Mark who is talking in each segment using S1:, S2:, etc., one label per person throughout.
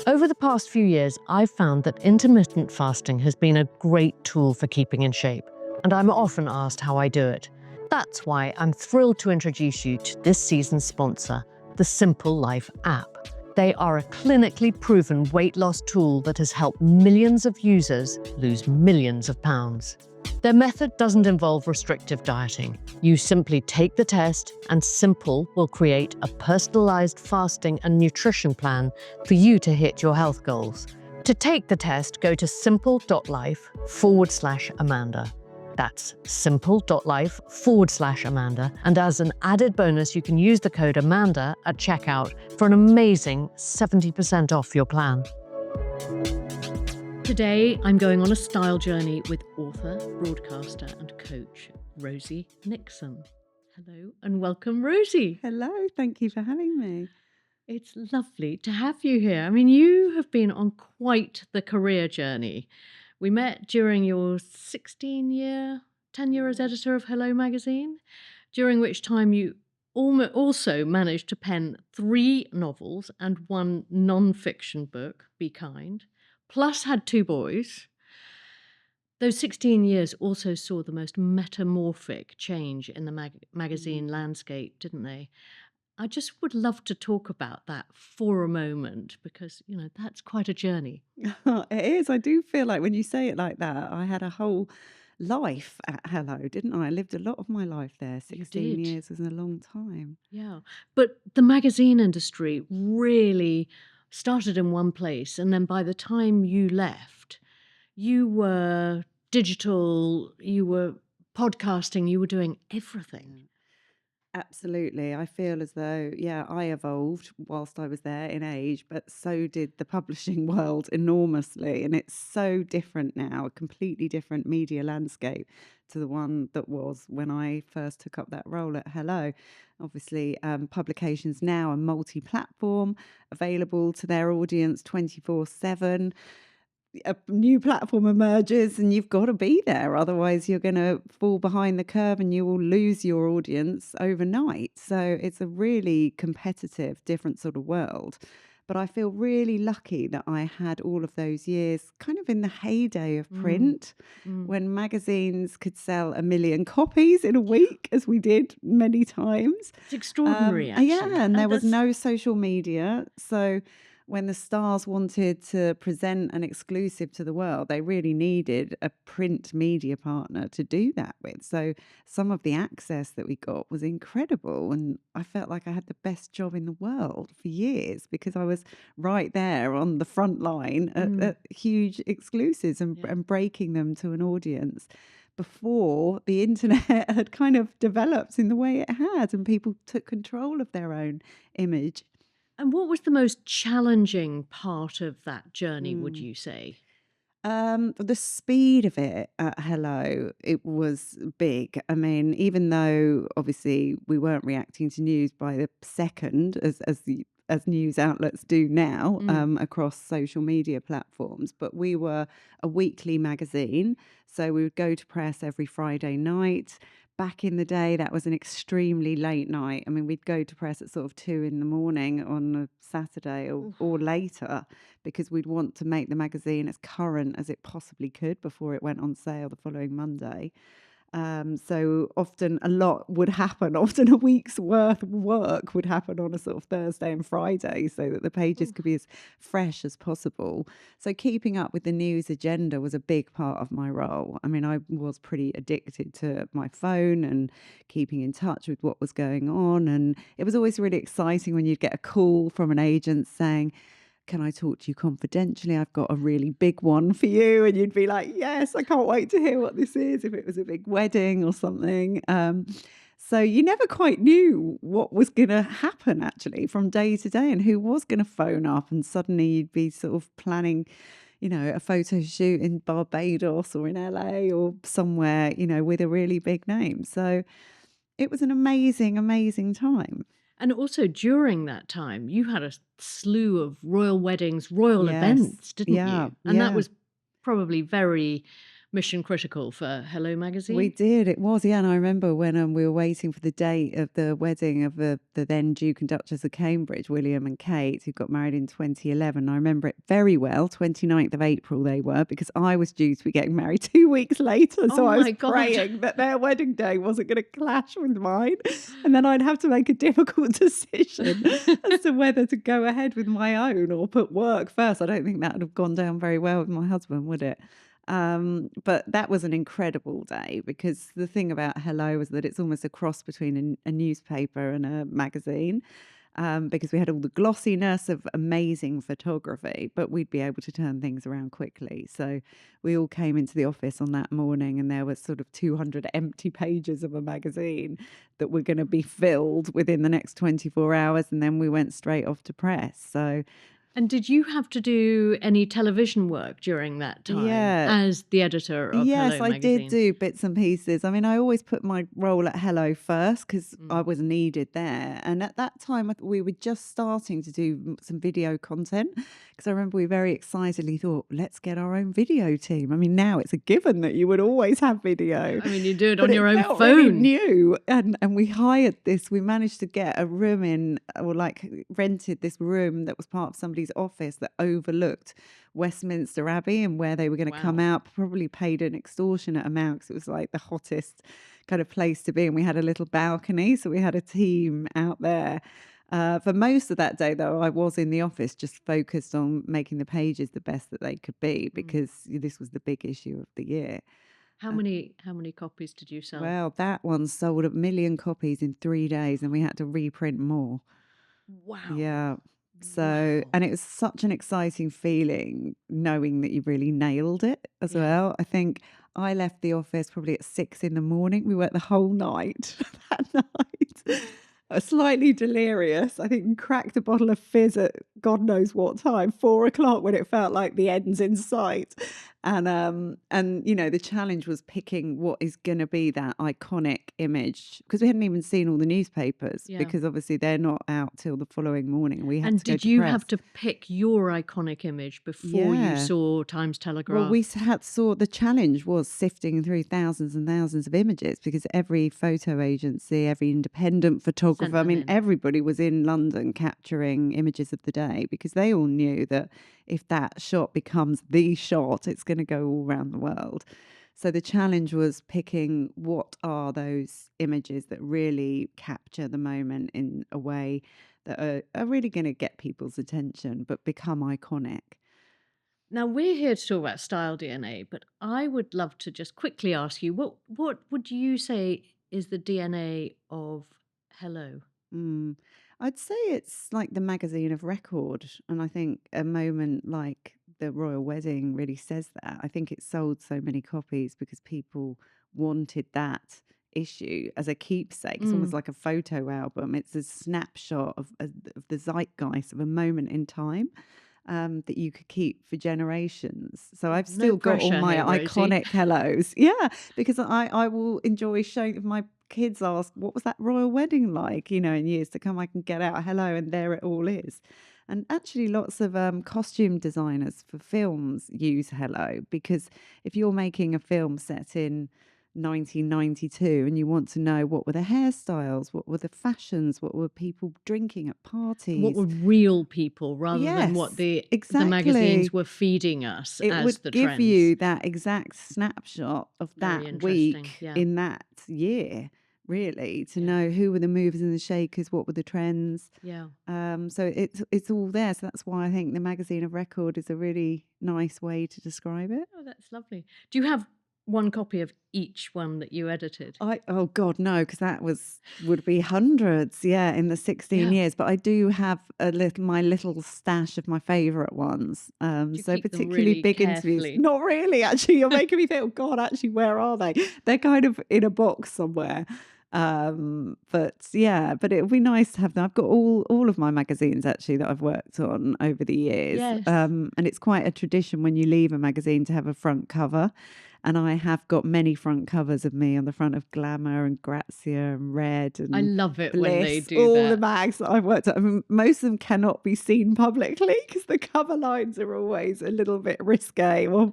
S1: Over the past few years, I've found that intermittent fasting has been a great tool for keeping in shape, and I'm often asked how I do it. That's why I'm thrilled to introduce you to this season's sponsor, the Simple Life app. They are a clinically proven weight loss tool that has helped millions of users lose millions of pounds. Their method doesn't involve restrictive dieting. You simply take the test, and Simple will create a personalized fasting and nutrition plan for you to hit your health goals. To take the test, go to simple.life/Amanda. That's simple.life/Amanda. And as an added bonus, you can use the code Amanda at checkout for an amazing 70% off your plan. Today, I'm going on a style journey with author, broadcaster, and coach, Rosie Nixon. Hello and welcome, Rosie.
S2: Hello, thank you for having me.
S1: It's lovely to have you here. I mean, you have been on quite the career journey. We met during your 16-year tenure as editor of Hello magazine, during which time you also managed to pen 3 novels and 1 non-fiction book, Be Kind, plus had 2 boys. Those 16 years also saw the most metamorphic change in the magazine landscape, didn't they? I just would love to talk about that for a moment because, that's quite a journey.
S2: It is. I do feel like when you say it like that, I had a whole life at Hello, didn't I? I lived a lot of my life there. 16
S1: did.
S2: years was a long time.
S1: Yeah. But the magazine industry really started in one place. And then by the time you left, you were digital, you were podcasting, you were doing everything.
S2: Absolutely. I feel as though, I evolved whilst I was there in age, but so did the publishing world enormously. And it's so different now, a completely different media landscape to the one that was when I first took up that role at Hello. Obviously, publications now are multi-platform, available to their audience 24/7. A new platform emerges and you've got to be there. Otherwise, you're going to fall behind the curve and you will lose your audience overnight. So it's a really competitive, different sort of world. But I feel really lucky that I had all of those years kind of in the heyday of print, when magazines could sell 1 million copies in a week, as we did many times.
S1: It's extraordinary, actually.
S2: Yeah, and there was no social media. So when the stars wanted to present an exclusive to the world, they really needed a print media partner to do that with. So some of the access that we got was incredible. And I felt like I had the best job in the world for years because I was right there on the front line at huge exclusives and breaking them to an audience before the internet had kind of developed in the way it had and people took control of their own image.
S1: And what was the most challenging part of that journey, would you say?
S2: The speed of it at Hello, it was big. I mean, even though obviously we weren't reacting to news by the second as news outlets do now across social media platforms, but we were a weekly magazine, so we would go to press every Friday night. Back in the day, that was an extremely late night. I mean, we'd go to press at sort of 2 a.m. on a Saturday or later because we'd want to make the magazine as current as it possibly could before it went on sale the following Monday. So often a lot would happen. Often a week's worth of work would happen on a sort of Thursday and Friday so that the pages could be as fresh as possible. So keeping up with the news agenda was a big part of my role. I mean, I was pretty addicted to my phone and keeping in touch with what was going on. And it was always really exciting when you'd get a call from an agent saying, "Can I talk to you confidentially? I've got a really big one for you." And you'd be like, "Yes, I can't wait to hear what this is," if it was a big wedding or something. So you never quite knew what was going to happen actually from day to day and who was going to phone up. And suddenly you'd be sort of planning, a photo shoot in Barbados or in LA or somewhere, with a really big name. So it was an amazing, amazing time.
S1: And also during that time, you had a slew of royal weddings, royal
S2: Yes.
S1: events, didn't
S2: Yeah,
S1: you? And that
S2: yeah.
S1: was probably very mission critical for Hello
S2: We
S1: magazine.
S2: did. It was, yeah. And I remember when we were waiting for the date of the wedding of the then Duke and Duchess of Cambridge, William and Kate, who got married in 2011. I remember it very well. 29th of April they were, because I was due to be getting married 2 weeks later.
S1: Oh
S2: So I was
S1: my God.
S2: praying that their wedding day wasn't going to clash with mine. And then I'd have to make a difficult decision as to whether to go ahead with my own or put work first. I don't think that would have gone down very well with my husband, would it? But that was an incredible day, because the thing about Hello was that it's almost a cross between a newspaper and a magazine, because we had all the glossiness of amazing photography, but we'd be able to turn things around quickly. So we all came into the office on that morning, and there was sort of 200 empty pages of a magazine that were going to be filled within the next 24 hours. And then we went straight off to press. So
S1: And did you have to do any television work during that time
S2: yeah.
S1: as the editor of
S2: Yes,
S1: Hello
S2: I did
S1: magazine?
S2: do bits and pieces. I mean, I always put my role at Hello first, because I
S1: Mm.
S2: was needed there. And at that time, we were just starting to do some video content, because I remember we very excitedly thought, let's get our own video team. I mean, now it's a given that you would always have video.
S1: I mean, you do it
S2: But
S1: on
S2: it
S1: your own
S2: felt really
S1: phone.
S2: new. And we hired this. We managed to get a room in, or like rented this room that was part of somebody's office that overlooked Westminster Abbey and where they were going to come
S1: Wow.
S2: out. Probably paid an extortionate amount, because it was like the hottest kind of place to be. And we had a little balcony. So we had a team out there. For most of that day, though, I was in the office just focused on making the pages the best that they could be,
S1: Mm.
S2: because this was the big issue of the year.
S1: How
S2: Uh,
S1: many copies did you sell?
S2: Well, that one sold 1 million copies in 3 days, and we had to reprint more.
S1: Wow.
S2: Yeah. So,
S1: Wow.
S2: and it was such an exciting feeling knowing that you really nailed it as
S1: Yeah.
S2: well. I think I left the office probably at 6 in the morning. We worked the whole night that night. Slightly delirious. I think we cracked a bottle of fizz at God knows what time, 4 o'clock, when it felt like the end's in sight. And you know, the challenge was picking what is going to be that iconic image, because we hadn't even seen all the newspapers,
S1: Yeah.
S2: because obviously they're not out till the following morning. We had
S1: And
S2: to go
S1: did
S2: to
S1: you
S2: press.
S1: have to pick your iconic image before you
S2: Yeah.
S1: saw Times
S2: Well,
S1: Telegraph?
S2: we saw the challenge was sifting through thousands and thousands of images, because every photo agency, every independent photographer, I
S1: them
S2: mean,
S1: in.
S2: everybody was in London capturing images of the day, because they all knew that if that shot becomes the shot, it's going to go all around the world. So the challenge was picking what are those images that really capture the moment in a way that are really going to get people's attention, but become iconic.
S1: Now, we're here to talk about style DNA, but I would love to just quickly ask you, what would you say is the DNA of Hello?
S2: Mm. I'd say it's like the magazine of record. And I think a moment like the royal wedding really says that. I think it sold so many copies because people wanted that issue as a keepsake. It's almost
S1: Mm.
S2: like a photo album. It's a snapshot of the zeitgeist of a moment in time. That you could keep for generations. So I've
S1: No
S2: still got all
S1: pressure
S2: my
S1: here, Rosie.
S2: iconic hellos. Yeah, because I will enjoy showing, if my kids ask, what was that royal wedding like? You know, in years to come, I can get out a hello and there it all is. And actually, lots of costume designers for films use hello, because if you're making a film set in 1992 and you want to know what were the hairstyles, what were the fashions, what were people drinking at
S1: What
S2: parties.
S1: were real people rather than what
S2: Yes,
S1: the magazines
S2: exactly.
S1: were feeding us
S2: It
S1: as
S2: would
S1: the
S2: give
S1: trends?
S2: you that exact snapshot of
S1: Very
S2: that
S1: interesting.
S2: week
S1: Yeah.
S2: in that year, really, to
S1: Yeah.
S2: know who were the movers and the shakers, what were the trends.
S1: Yeah.
S2: So it's all there. So that's why I think the magazine of record is a really nice way to describe it.
S1: Oh, that's lovely. Do you have one copy of each one that you edited?
S2: Oh God, no, because that would be hundreds, yeah, in the 16
S1: Yeah.
S2: years. But I do have my little stash of my favourite ones.
S1: Do you
S2: So
S1: keep them
S2: particularly
S1: really
S2: big interviews.
S1: carefully?
S2: Not really, actually. You're making me think, oh God, actually, where are they? They're kind of in a box somewhere. But yeah, but it would be nice to have them. I've got all of my magazines actually that I've worked on over the years.
S1: Yes.
S2: And it's quite a tradition when you leave a magazine to have a front cover. And I have got many front covers of me on the front of Glamour and Grazia and Red
S1: I
S2: and
S1: love it when they
S2: Bliss,
S1: do
S2: all the
S1: that.
S2: mags that I've worked on. I mean, most of them cannot be seen publicly because the cover lines are always a little bit risque or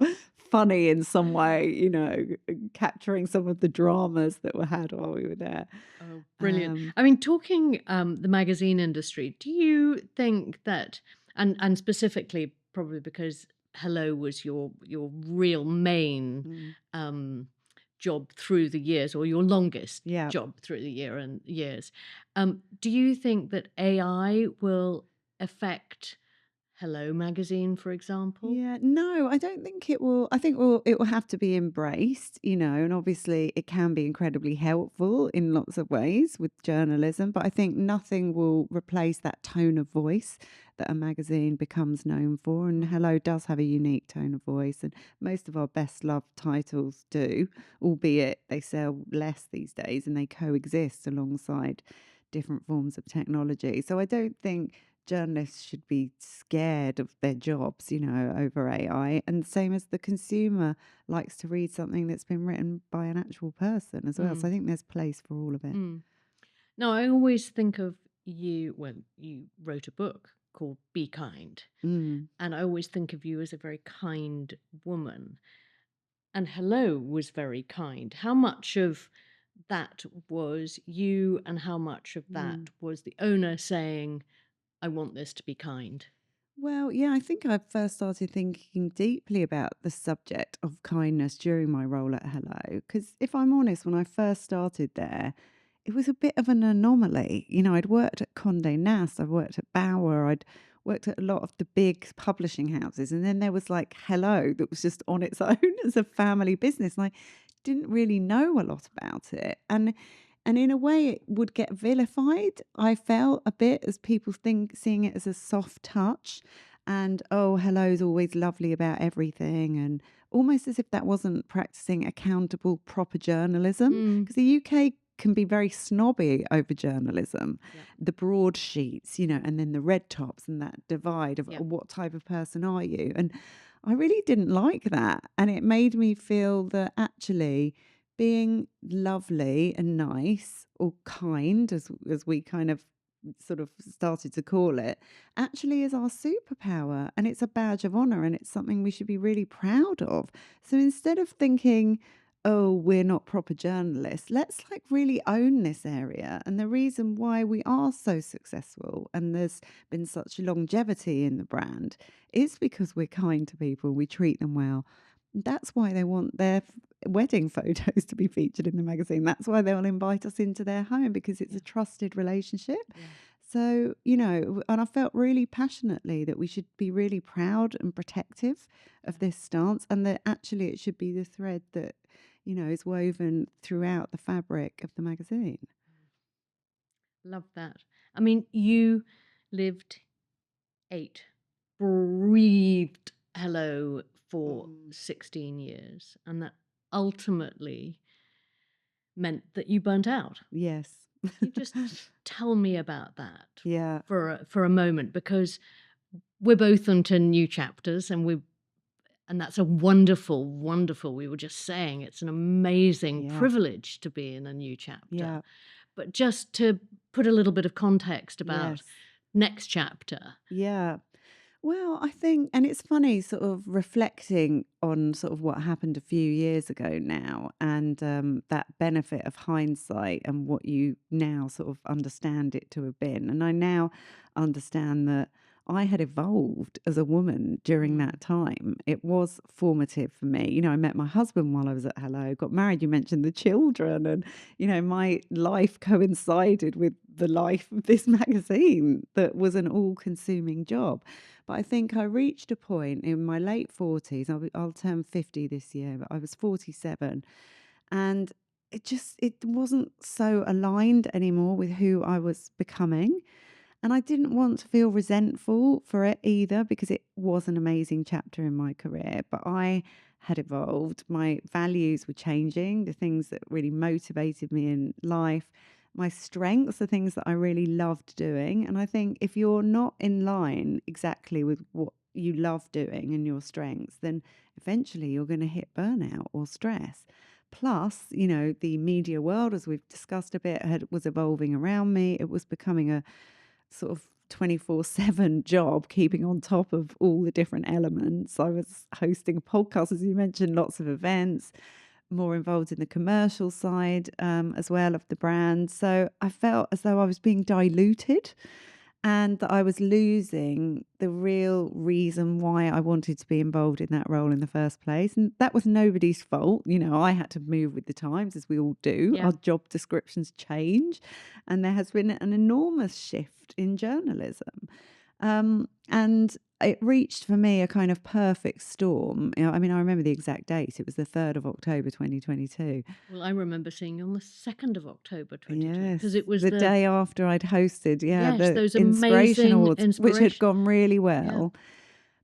S2: funny in some way, capturing some of the dramas that were had while we were there.
S1: Oh, brilliant.
S2: Um,
S1: I mean, talking the magazine industry, do you think that, and specifically probably because Hello was your real main
S2: mm,
S1: um, job through the years, or your longest
S2: yeah.
S1: job through the years, do you think that AI will affect Hello magazine, for example?
S2: Yeah, no, I don't think it will. I think it will have to be embraced, and obviously it can be incredibly helpful in lots of ways with journalism, but I think nothing will replace that tone of voice that a magazine becomes known for. And
S1: Mm,
S2: Hello does have a unique tone of voice, and most of our best loved titles do, albeit they sell less these days and they coexist alongside different forms of technology. So I don't think journalists should be scared of their jobs, over AI. And same as the consumer likes to read something that's been written by an actual person as well. So
S1: mm,
S2: I think there's place for all of it.
S1: mm. No, I always think of you, well, you wrote a book called Be Kind.
S2: Mm.
S1: And I always think of you as a very kind woman. And Hello was very kind. How much of that was you, and how much of that
S2: Mm.
S1: was the owner saying, I want this to be kind?
S2: Well, yeah, I think I first started thinking deeply about the subject of kindness during my role at Hello. Because if I'm honest, when I first started there, it was a bit of an anomaly. I'd worked at Condé Nast, I'd worked at Bauer, I'd worked at a lot of the big publishing houses. And then there was like Hello that was just on its own as a family business. And I didn't really know a lot about it. And in a way, it would get vilified, I felt a bit, as people seeing it as a soft touch. And, oh, Hello's always lovely about everything. And almost as if that wasn't practicing accountable, proper journalism.
S1: Mm,
S2: Because the UK can be very snobby over journalism,
S1: yeah,
S2: the broadsheets, and then the red tops and that divide of
S1: yeah.
S2: what type of person are you? And I really didn't like that. And it made me feel that actually being lovely and nice or kind, as we kind of sort of started to call it, actually is our superpower, and it's a badge of honor, and it's something we should be really proud of. So instead of thinking, oh, we're not proper journalists, let's like really own this area. And the reason why we are so successful and there's been such longevity in the brand is because we're kind to people, we treat them well. That's why they want their wedding photos to be featured in the magazine. That's why they'll invite us into their home, because it's
S1: Yeah,
S2: a trusted relationship.
S1: yeah,
S2: So, and I felt really passionately that we should be really proud and protective
S1: yeah.
S2: of this stance, and that actually it should be the thread that, is woven throughout the fabric of the magazine.
S1: Love that. I mean, you lived, ate, breathed Hello for
S2: Mm.
S1: 16 years. And that ultimately meant that you burnt out.
S2: Yes.
S1: Can you just tell me about that
S2: Yeah.
S1: for a moment? Because we're both onto new chapters, and that's a wonderful, wonderful. We were just saying it's an amazing
S2: Yeah.
S1: privilege to be in a new chapter.
S2: Yeah.
S1: But just to put a little bit of context about
S2: Yes.
S1: next chapter.
S2: Yeah. Well, I think, and it's funny, sort of reflecting on sort of what happened a few years ago now, and that benefit of hindsight and what you now sort of understand it to have been. And I now understand that I had evolved as a woman during
S1: Mm,
S2: that time. It was formative for me. I met my husband while I was at Hello, got married. You mentioned the children, and my life coincided with the life of this magazine that was an all-consuming job. But I think I reached a point in my late 40s. I'll turn 50 this year, but I was 47. And it wasn't so aligned anymore with who I was becoming. And I didn't want to feel resentful for it either, because it was an amazing chapter in my career. But I had evolved. My values were changing, the things that really motivated me in life, my strengths, the things that I really loved doing. And I think if you're not in line exactly with what you love doing and your strengths, then eventually you're going to hit burnout or stress. Plus, the media world, as we've discussed a bit, was evolving around me. It was becoming a sort of 24/7 job, keeping on top of all the different elements. I was hosting a podcast, as you mentioned, lots of events, more involved in the commercial side as well of the brand. So I felt as though I was being diluted and that I was losing the real reason why I wanted to be involved in that role in the first place. And that was nobody's fault. You know, I had to move with the times, as we all do.
S1: Yeah.
S2: Our job descriptions change, and there has been an enormous shift in journalism. And it reached for me a kind of perfect storm. You know, I mean, I remember the exact date. It was the 3rd of October, 2022.
S1: Well, I remember seeing you on the 2nd of October 22 because
S2: Yes,
S1: it was
S2: the day after I'd hosted,
S1: yes,
S2: the
S1: those
S2: Inspiration
S1: amazing
S2: Awards, which had
S1: inspiration.
S2: gone really
S1: Yeah.
S2: well.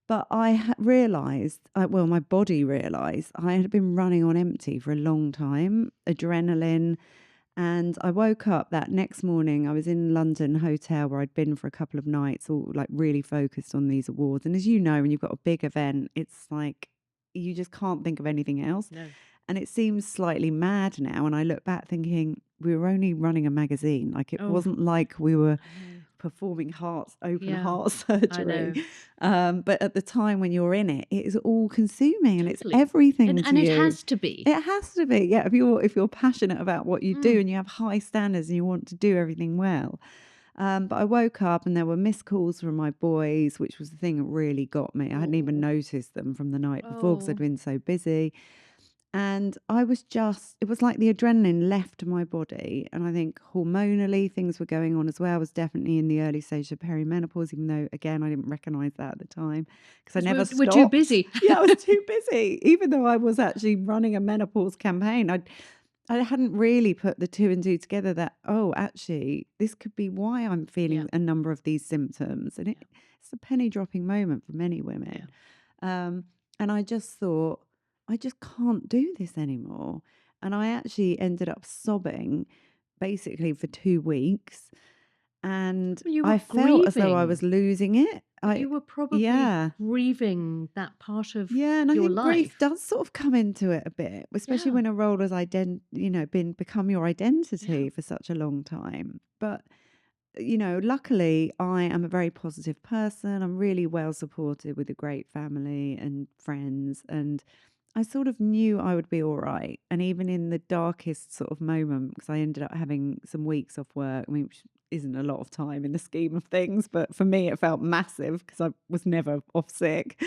S2: But I realised, well, my body realised I had been running on empty for a long time, adrenaline. And I woke up that next morning. I was in London hotel where I'd been for a couple of nights, all like really focused on these awards. And as you know, when you've got a big event, it's like you just can't think of anything else.
S1: No.
S2: And it seems slightly mad now. And I look back thinking we were only running a magazine. Like it
S1: Oh,
S2: wasn't like we were
S1: I know.
S2: performing open
S1: Yeah,
S2: heart
S1: I
S2: surgery.
S1: know.
S2: But at the time when you're in it, it is all consuming and it's
S1: Totally.
S2: everything to
S1: And it
S2: you.
S1: has to be.
S2: It has to be, yeah. If you're passionate about what you do
S1: Mm.
S2: and you have high standards and you want to do everything well. But I woke up and there were missed calls from my boys, which was the thing that really got me. I hadn't even
S1: Oh.
S2: noticed them from the night before because I'd
S1: Oh.
S2: been so busy. And I was just, it was like the adrenaline left my body. And I think hormonally things were going on as well. I was definitely in the early stage of perimenopause, even though, again, I didn't recognize that at the time because I
S1: 'Cause
S2: never
S1: we're too
S2: stopped.
S1: busy.
S2: Yeah, I was too busy. Even though I was actually running a menopause campaign, I hadn't really put the two and two together that, oh, actually, this could be why I'm
S1: Yeah.
S2: feeling a number of these symptoms. And
S1: Yeah.
S2: it's a penny dropping moment for many
S1: Yeah.
S2: women. And I just thought, I just can't do this anymore. And I actually ended up sobbing basically for 2 weeks. And
S1: You were
S2: I felt as though I was
S1: grieving.
S2: losing it.
S1: But you were probably
S2: Yeah.
S1: grieving that part of
S2: Yeah, and I
S1: your
S2: think grief
S1: life.
S2: does sort of come into it a bit, especially
S1: Yeah.
S2: when a role has become your
S1: Yeah.
S2: identity for such a long time. But luckily I am a very positive person. I'm really well supported with a great family and friends, and I sort of knew I would be all right. And even in the darkest sort of moment, because I ended up having some weeks off work, I mean, which isn't a lot of time in the scheme of things, but for me it felt massive because I was never off sick.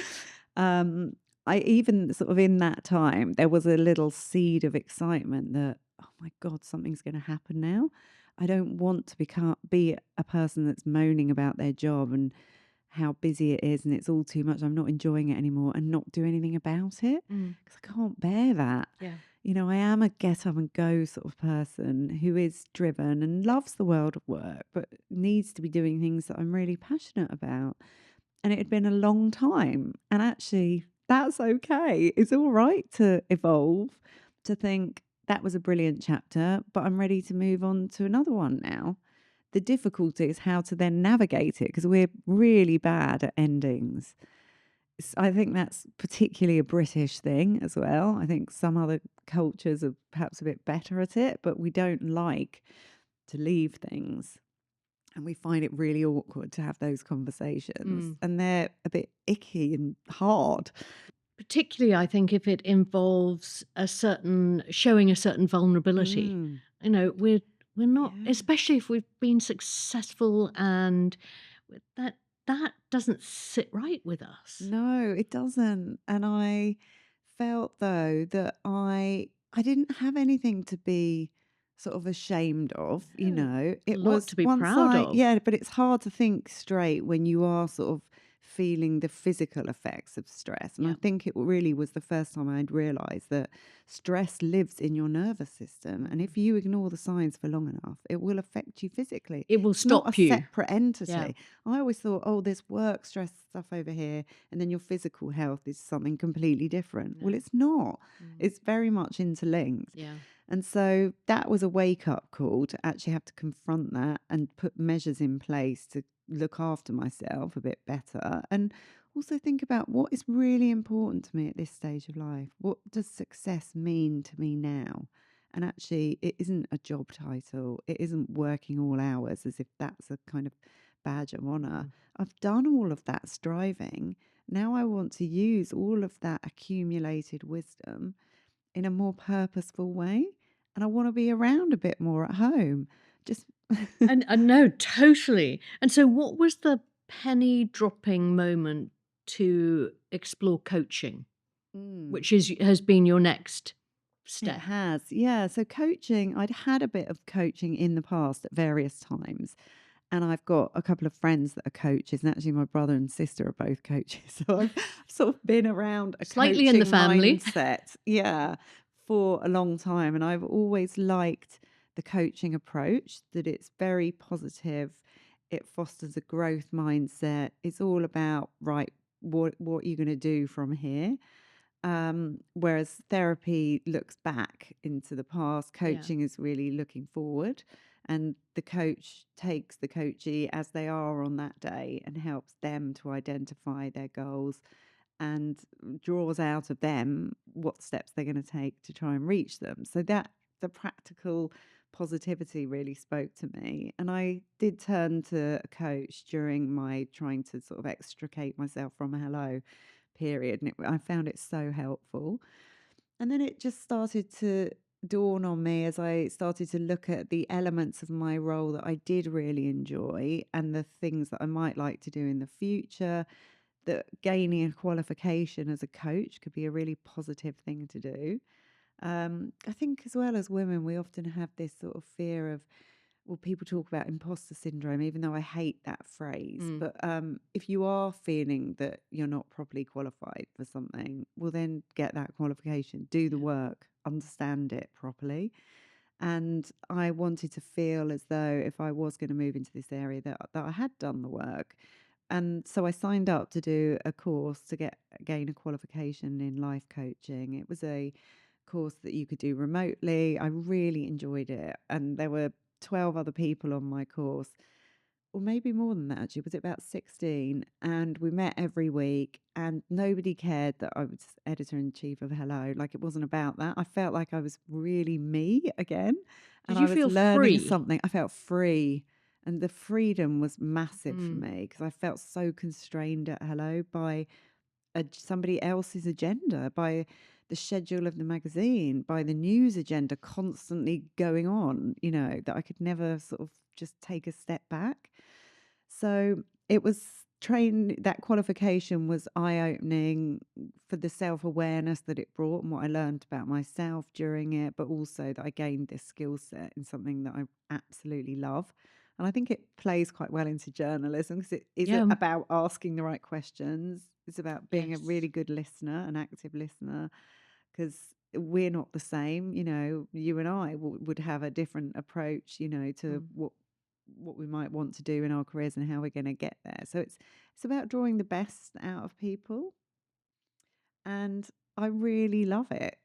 S2: Um, I even sort of in that time, there was a little seed of excitement that, oh my God, something's going to happen now. I don't want to be a person that's moaning about their job and how busy it is and it's all too much. I'm not enjoying it anymore and not do anything about it
S1: Mm.
S2: because I can't bear that.
S1: Yeah.
S2: I am a get up and go sort of person who is driven and loves the world of work, but needs to be doing things that I'm really passionate about. And it had been a long time. And actually, that's okay. It's all right to evolve, to think that was a brilliant chapter, but I'm ready to move on to another one now. The difficulty is how to then navigate it because we're really bad at endings. I think that's particularly a British thing as well. I think some other cultures are perhaps a bit better at it, but we don't like to leave things. And we find it really awkward to have those conversations.
S1: Mm.
S2: And they're a bit icky and hard.
S1: Particularly, I think, if it involves showing a certain vulnerability.
S2: Mm,
S1: We're not,
S2: yeah.
S1: especially if we've been successful, and that doesn't sit right with us.
S2: No, it doesn't. And I felt though that I didn't have anything to be sort of ashamed of,
S1: No, a
S2: It
S1: lot
S2: was
S1: to be
S2: once
S1: proud of.
S2: yeah, but it's hard to think straight when you are sort of feeling the physical effects of stress. And I
S1: Yeah.
S2: think it really was the first time I'd realized that stress lives in your nervous system. And if you ignore the signs for long enough, it will affect you physically.
S1: It will
S2: It's not a
S1: stop you.
S2: separate entity.
S1: Yeah.
S2: I always thought, oh, there's work stress stuff over here, and then your physical health is something completely different. Well,
S1: No.
S2: it's not.
S1: Mm.
S2: It's very much interlinked.
S1: Yeah.
S2: And so that was a wake up call to actually have to confront that and put measures in place to look after myself a bit better. And also think about what is really important to me at this stage of life. What does success mean to me now? And actually, it isn't a job title. It isn't working all hours as if that's a kind of badge of honor.
S1: Mm.
S2: I've done all of that striving. Now I want to use all of that accumulated wisdom in a more purposeful way. And I want to be around a bit more at home. Just
S1: And no, totally. And so what was the penny dropping moment to explore coaching,
S2: Mm.
S1: which has been your next
S2: It
S1: step?
S2: has, yeah. So coaching, I'd had a bit of coaching in the past at various times. And I've got a couple of friends that are coaches, and actually my brother and sister are both coaches. So I've sort of been around a
S1: Slightly in the
S2: coaching
S1: family.
S2: mindset, yeah, for a long time. And I've always liked the coaching approach, that it's very positive. It fosters a growth mindset. It's all about, right, what are you going to do from here? Whereas therapy looks back into the past,
S1: Yeah,
S2: coaching is really looking forward. And the coach takes the coachee as they are on that day and helps them to identify their goals and draws out of them what steps they're going to take to try and reach them. So that the practical positivity really spoke to me. And I did turn to a coach during my trying to sort of extricate myself from a hello period. And I found it so helpful. And then it just started to dawn on me as I started to look at the elements of my role that I did really enjoy and the things that I might like to do in the future, that gaining a qualification as a coach could be a really positive thing to do. I think as well as women, we often have this sort of fear of, well, people talk about imposter syndrome, even though I hate that phrase.
S1: mm,
S2: But if you are feeling that you're not properly qualified for something, well, then get that qualification, do the
S1: yeah.
S2: work, understand it properly. And I wanted to feel as though if I was going to move into this area, that I had done the work. And so I signed up to do a course to gain a qualification in life coaching. It was a course that you could do remotely. I really enjoyed it. And there were 12 other people on my course, or maybe more than that actually. Was it about 16? And we met every week, and nobody cared that I was editor in chief of Hello. Like, it wasn't about that. I felt like I was really me again,
S1: Did
S2: and I
S1: you
S2: was
S1: feel
S2: learning
S1: free?
S2: something. I felt free. And the freedom was massive for
S1: Mm,
S2: me because I felt so constrained at Hello by somebody else's agenda, by the schedule of the magazine, by the news agenda constantly going on, that I could never sort of just take a step back. So it was that qualification was eye opening for the self awareness that it brought and what I learned about myself during it, but also that I gained this skill set in something that I absolutely love. And I think it plays quite well into journalism because it is
S1: yeah.
S2: about asking the right questions. It's about being a
S1: Yes.
S2: really good listener, an active listener, because we're not the same. You and I would have a different approach, to
S1: Mm.
S2: what we might want to do in our careers and how we're going to get there. So it's about drawing the best out of people, and I really love it.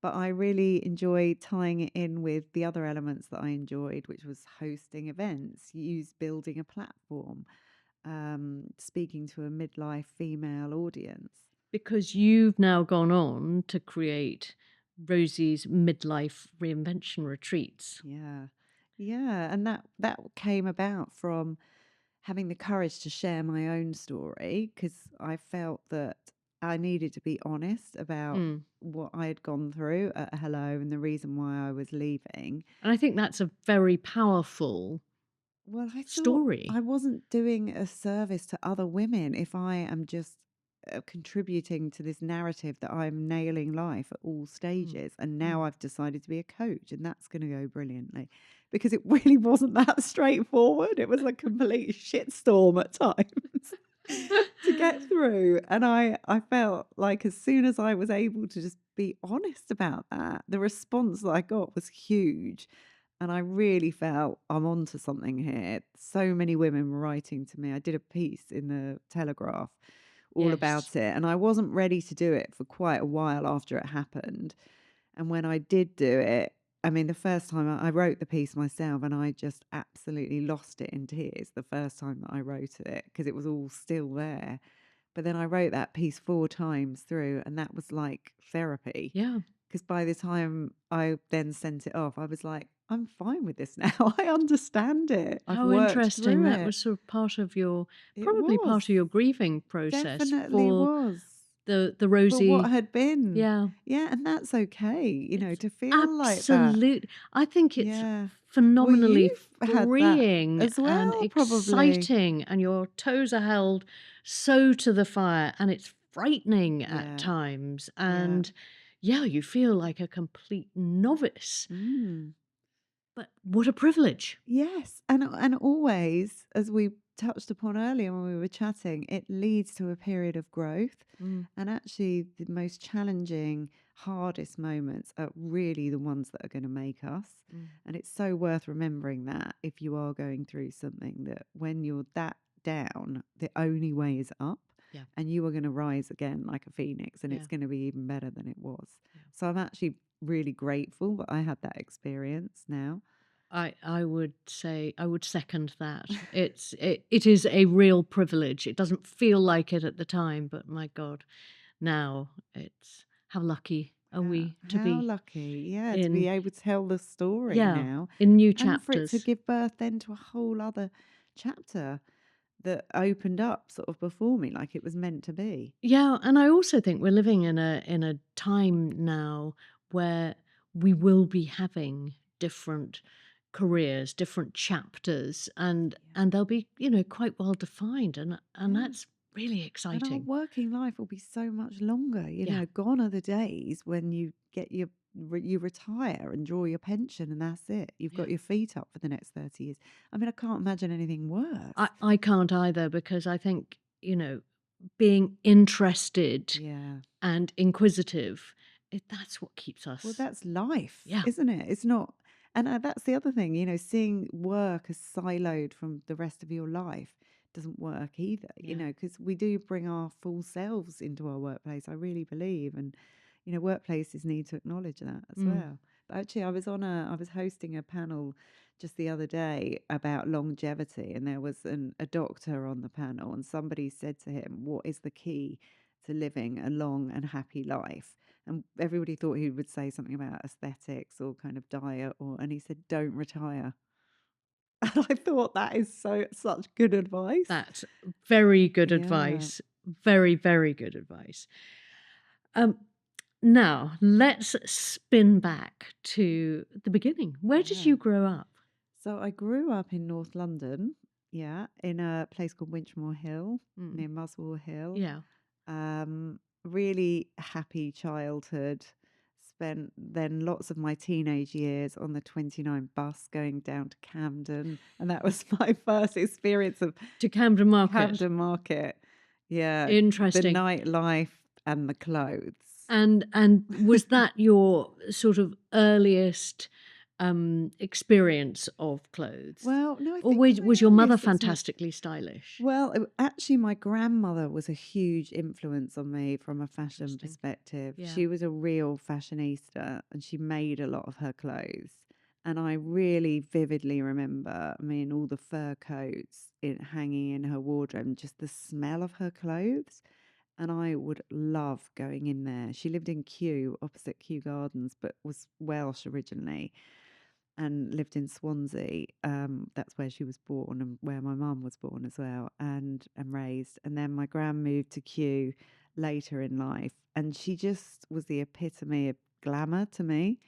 S2: But I really enjoy tying it in with the other elements that I enjoyed, which was hosting events, building a platform, speaking to a midlife female audience.
S1: Because you've now gone on to create Rosie's midlife reinvention retreats.
S2: Yeah. Yeah. And that came about from having the courage to share my own story because I felt that I needed to be honest about
S1: Mm.
S2: what I had gone through at Hello and the reason why I was leaving.
S1: And I think that's a very powerful
S2: Well, I thought I
S1: story.
S2: wasn't doing a service to other women if I am just contributing to this narrative that I'm nailing life at all
S1: Mm.
S2: stages. And
S1: Mm.
S2: now I've decided to be a coach, and that's going to go brilliantly because it really wasn't that straightforward. It was a complete shitstorm at times to get through. And I felt like as soon as I was able to just be honest about that, the response that I got was huge. And I really felt I'm onto something here. So many women were writing to me. I did a piece in the Telegraph all
S1: Yes.
S2: about it, and I wasn't ready to do it for quite a while after it happened. And when I did do it, I mean, the first time I wrote the piece myself, and I just absolutely lost it in tears the first time that I wrote it because it was all still there. But then I wrote that piece 4 times through, and that was like therapy
S1: Yeah.
S2: because by the time I then sent it off, I was like, I'm fine with this now. I understand it. I've
S1: How
S2: worked
S1: interesting.
S2: through
S1: That
S2: it.
S1: was sort of part of your
S2: It
S1: probably
S2: was.
S1: part of your grieving process
S2: Definitely
S1: for
S2: was.
S1: the
S2: For what
S1: Rosie.
S2: had been.
S1: Yeah.
S2: Yeah, and that's okay,
S1: It's
S2: to feel like that.
S1: absolute I think it's
S2: Yeah. Well,
S1: phenomenally
S2: you've had that
S1: freeing
S2: as
S1: and
S2: well, probably.
S1: exciting, and your toes are held so to the fire, and it's frightening at
S2: Yeah.
S1: times,
S2: Yeah.
S1: and yeah, you feel like a complete novice,
S2: Mm.
S1: but what a privilege.
S2: Yes, and always, as we touched upon earlier when we were chatting, it leads to a period of growth.
S1: Mm,
S2: And actually, the most challenging, hardest moments are really the ones that are going to make us.
S1: mm,
S2: And it's so worth remembering that if you are going through something, that when you're that down, the only way is up.
S1: yeah,
S2: And you are going to rise again like a phoenix, and
S1: yeah,
S2: it's going to be even better than it was.
S1: yeah.
S2: So I'm actually really grateful that I had that experience now.
S1: I would say I would second that. It is a real privilege. It doesn't feel like it at the time, but my God, now it's how lucky are we to
S2: How
S1: be
S2: lucky, yeah, to be
S1: in
S2: able to tell the story
S1: yeah,
S2: now
S1: in new
S2: and for it to
S1: chapters.
S2: give birth then to a whole other chapter that opened up sort of before me like it was meant to be.
S1: Yeah, and I also think we're living in a time now where we will be having different careers, different chapters, and they'll be, quite well defined, and
S2: Yeah.
S1: that's really
S2: And our
S1: exciting.
S2: working life will be so much longer.
S1: Yeah,
S2: Gone are the days when you get you retire and draw your pension and that's it. You've
S1: yeah.
S2: got your feet up for the next 30 years. I mean, I can't imagine anything worse.
S1: I can't either because I think, being interested
S2: Yeah.
S1: and inquisitive, that's what keeps
S2: Well,
S1: us.
S2: that's life,
S1: Yeah,
S2: isn't it? It's not, and that's the other thing, seeing work as siloed from the rest of your life doesn't work either,
S1: yeah.
S2: because we do bring our full selves into our workplace, I really believe. And, workplaces need to acknowledge that as
S1: Mm.
S2: well. But actually, I was hosting a panel just the other day about longevity, and there was a doctor on the panel, and somebody said to him, "What is the key to living a long and happy life?" And everybody thought he would say something about aesthetics or kind of diet, and he said, "Don't retire." And I thought that is such good advice.
S1: That's very good
S2: Yeah,
S1: advice. Very, very good advice. Um, Now let's spin back to the beginning. Where did
S2: yeah.
S1: you grow up?
S2: So I grew up in North London, yeah, in a place called Winchmore Hill,
S1: Mm.
S2: near Muswell Hill.
S1: Yeah,
S2: Really happy childhood. Spent then lots of my teenage years on the 29 bus going down to Camden, and that was my first experience of
S1: to Camden Market.
S2: Camden Market. Yeah, the
S1: Interesting.
S2: nightlife and the clothes.
S1: And was that your sort of earliest experience of clothes,
S2: Well, no, I
S1: or
S2: think my
S1: was your mother
S2: earliest experience.
S1: fantastically stylish?
S2: Well, actually, my grandmother was a huge influence on me from a fashion
S1: Interesting.
S2: perspective.
S1: Yeah.
S2: She was a real fashionista and she made a lot of her clothes. And I really vividly remember, I mean, all the fur coats hanging in her wardrobe, and just the smell of her clothes. And I would love going in there. She lived in Kew, opposite Kew Gardens, but was Welsh originally and lived in Swansea. That's where she was born and where my mum was born as well and raised. And then my gran moved to Kew later in life, and she just was the epitome of glamour to me.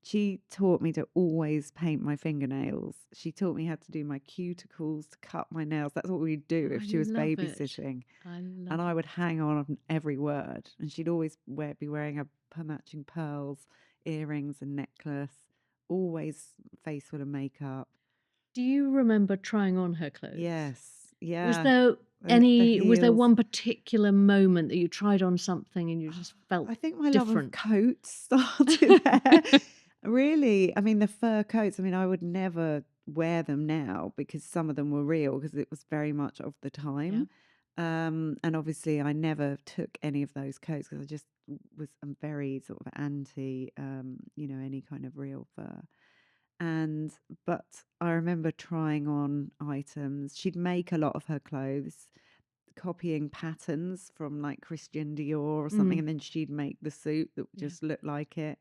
S2: She taught me to always paint my fingernails. She taught me how to do my cuticles, to cut my nails. That's what we'd do if
S1: I
S2: she was
S1: love it.
S2: babysitting.
S1: I
S2: And
S1: love
S2: I would
S1: it.
S2: hang on every word. And she'd always be wearing her matching pearls, earrings, and necklace. Always face full of makeup.
S1: Do you remember trying on her clothes?
S2: Yes, yeah. The
S1: Was there
S2: heels.
S1: one particular moment that you tried on something and you just felt
S2: I think my love of
S1: different?
S2: coats started there. Really, I mean, the fur coats, I mean, I would never wear them now because some of them were real because it was very much of the
S1: Yeah,
S2: time. And obviously, I never took any of those coats because I just I'm very sort of anti, any kind of real fur. And but I remember trying on items. She'd make a lot of her clothes, copying patterns from like Christian Dior or something,
S1: mm,
S2: and then she'd make the suit that
S1: yeah.
S2: just looked like it.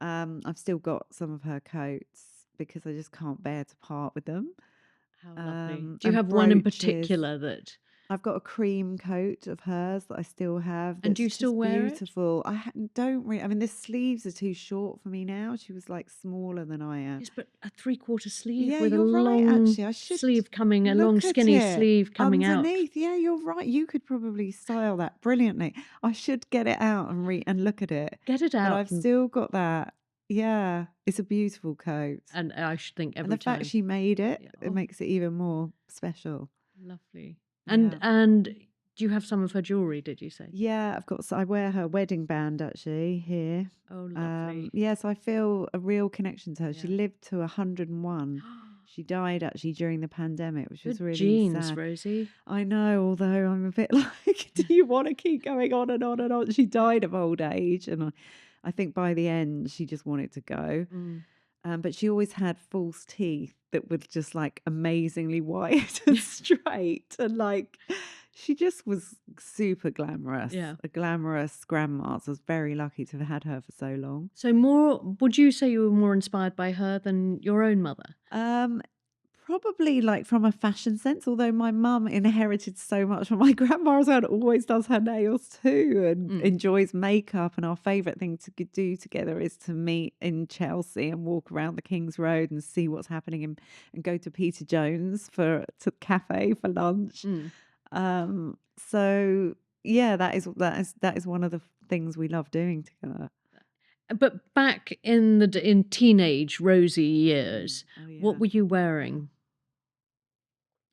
S2: I've still got some of her coats. because I just can't bear to part with them.
S1: How lovely. Do you
S2: And
S1: have one in
S2: brooches.
S1: particular that
S2: I've got a cream coat of hers that I still have
S1: and do you
S2: that's
S1: still
S2: just
S1: wear it?
S2: beautiful. Don't really, I mean, the sleeves are too short for me now. She was like smaller than I am.
S1: Yes, but a three-quarter sleeve
S2: Yeah,
S1: with a
S2: you're right,
S1: long
S2: actually. I should
S1: sleeve coming a long
S2: look at
S1: skinny
S2: it
S1: sleeve coming out.
S2: underneath. Yeah, you're right. You could probably style that brilliantly. I should get it out and look at it.
S1: Get it
S2: But
S1: out
S2: I've still got that. Yeah, it's a beautiful coat.
S1: and I should think
S2: And the
S1: every
S2: fact
S1: time.
S2: she made it,
S1: Yeah.
S2: it
S1: Oh,
S2: makes it even more special.
S1: lovely.
S2: Yeah.
S1: And do you have some of her jewelry, did you say?
S2: Yeah, I've got. So I wear her wedding band actually here.
S1: Oh, lovely.
S2: Yes, I feel a real connection to her. She
S1: Yeah.
S2: lived to 101. She died actually during the pandemic, which was
S1: Good
S2: really
S1: genes,
S2: sad.
S1: Rosie.
S2: I know, although I'm a bit like, do you want to keep going on and on and on? She died of old age, and I think by the end she just wanted to go.
S1: Mm.
S2: But she always had false teeth that were just like amazingly white and straight, and like she just was super glamorous.
S1: Yeah.
S2: A glamorous grandma. So I was very lucky to have had her for so long.
S1: So would you say you were more inspired by her than your own mother?
S2: Um, Probably like from a fashion sense, although my mum inherited so much from my grandma as well, and always does her nails too and
S1: Mm.
S2: enjoys makeup. And our favourite thing to do together is to meet in Chelsea and walk around the King's Road and see what's happening and go to Peter Jones to cafe for lunch.
S1: Mm.
S2: So yeah, that is one of the things we love doing together.
S1: But back in teenage Rosie years,
S2: Oh
S1: what
S2: yeah.
S1: were you wearing?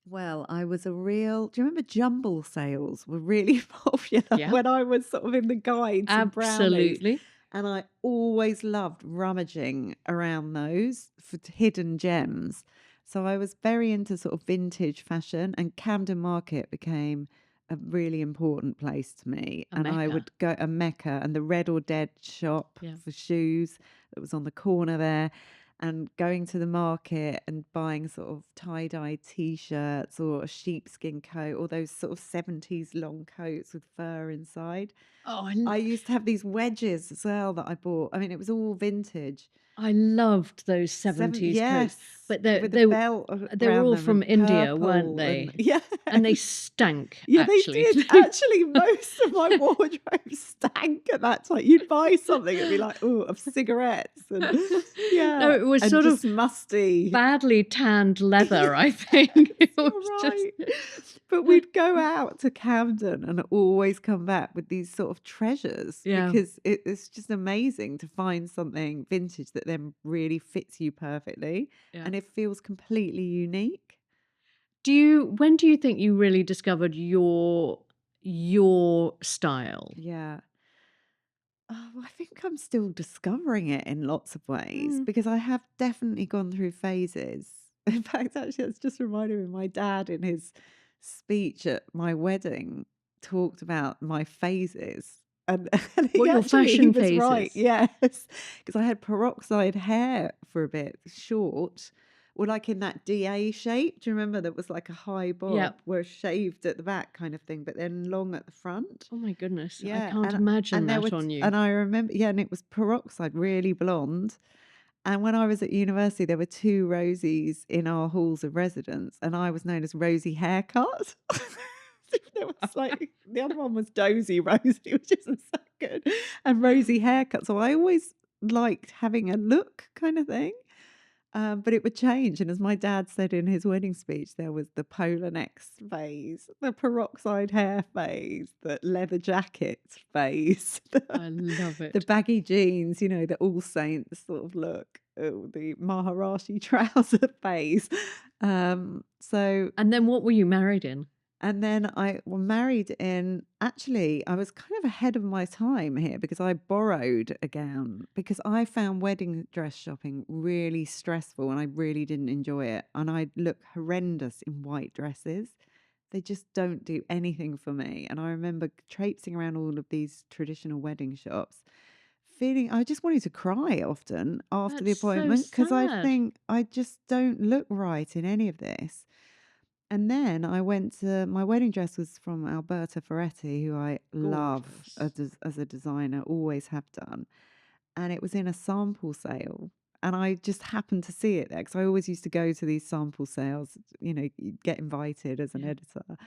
S2: Well, I was a real. Do you remember jumble sales were really popular
S1: Yeah.
S2: when I was sort of in the guides and brownies?
S1: Absolutely.
S2: And I always loved rummaging around those for hidden gems. So I was very into sort of vintage fashion, and Camden Market became a really important place to me.
S1: A
S2: And I
S1: mecca.
S2: would go a Mecca and the Red or Dead shop
S1: Yeah.
S2: for shoes that was on the corner there, and going to the market and buying sort of tie-dye t-shirts or a sheepskin coat, or those sort of 70s long coats with fur inside.
S1: Oh,
S2: I used to have these wedges as well that I bought. I mean, it was all vintage.
S1: I loved those
S2: Seven,
S1: 70s coats,
S2: yes,
S1: but
S2: with a belt
S1: they were
S2: around
S1: all
S2: them
S1: from
S2: and
S1: India, weren't
S2: purple
S1: they?
S2: yeah,
S1: And they stank,
S2: yeah, they
S1: actually.
S2: did. Actually, most of my wardrobe stank at that time. You'd buy something and be like, oh, of cigarettes and
S1: No,
S2: yeah,
S1: it was
S2: and
S1: sort of
S2: just musty.
S1: badly tanned leather, I
S2: Yes,
S1: think. It
S2: you're
S1: was
S2: right.
S1: just
S2: But we'd go out to Camden and always come back with these sort of treasures
S1: yeah.
S2: because it's just amazing to find something vintage that then really fits you perfectly
S1: Yeah.
S2: and it feels completely unique.
S1: When do you think you really discovered your style?
S2: Yeah. Oh, I think I'm still discovering it in lots of ways
S1: Mm.
S2: because I have definitely gone through phases. In fact, actually, that's just reminded me. My dad, in his speech at my wedding, talked about my phases, and, and
S1: What your
S2: he
S1: fashion
S2: was right.
S1: phases?
S2: Yes, because I had peroxide hair for a bit, short, or like in that DA shape. Do you remember that was like a high
S1: Yeah.
S2: bob, where shaved at the back kind of thing, but then long at the front?
S1: Oh my goodness. I
S2: Yeah,
S1: can't imagine that on you.
S2: and I remember, yeah, and it was peroxide, really blonde. And when I was at university, there were two Rosies in our halls of residence, and I was known as Rosie Haircut. There was like the other one was Dozy Rosie, which isn't so good, and Rosie Haircut. So I always liked having a look kind of thing. But it would change. And as my dad said in his wedding speech, there was the polar necks phase, the peroxide hair phase, the leather jacket phase,
S1: I love
S2: the
S1: it.
S2: baggy jeans, you know, the All Saints sort of look, the Maharashi trouser phase. So
S1: And then what were you married in?
S2: and then I was married in, actually, I was kind of ahead of my time here because I borrowed a gown because I found wedding dress shopping really stressful and I really didn't enjoy it. And I look horrendous in white dresses. They just don't do anything for me. And I remember traipsing around all of these traditional wedding shops, feeling I just wanted to cry often after the
S1: That's so
S2: appointment because I
S1: sad.
S2: think I just don't look right in any of this. And then I went to my wedding dress was from Alberta Ferretti, who I love
S1: Gorgeous.
S2: as a designer, always have done. And it was in a sample sale. and I just happened to see it there because I always used to go to these sample sales. You get invited as an
S1: Yeah.
S2: editor,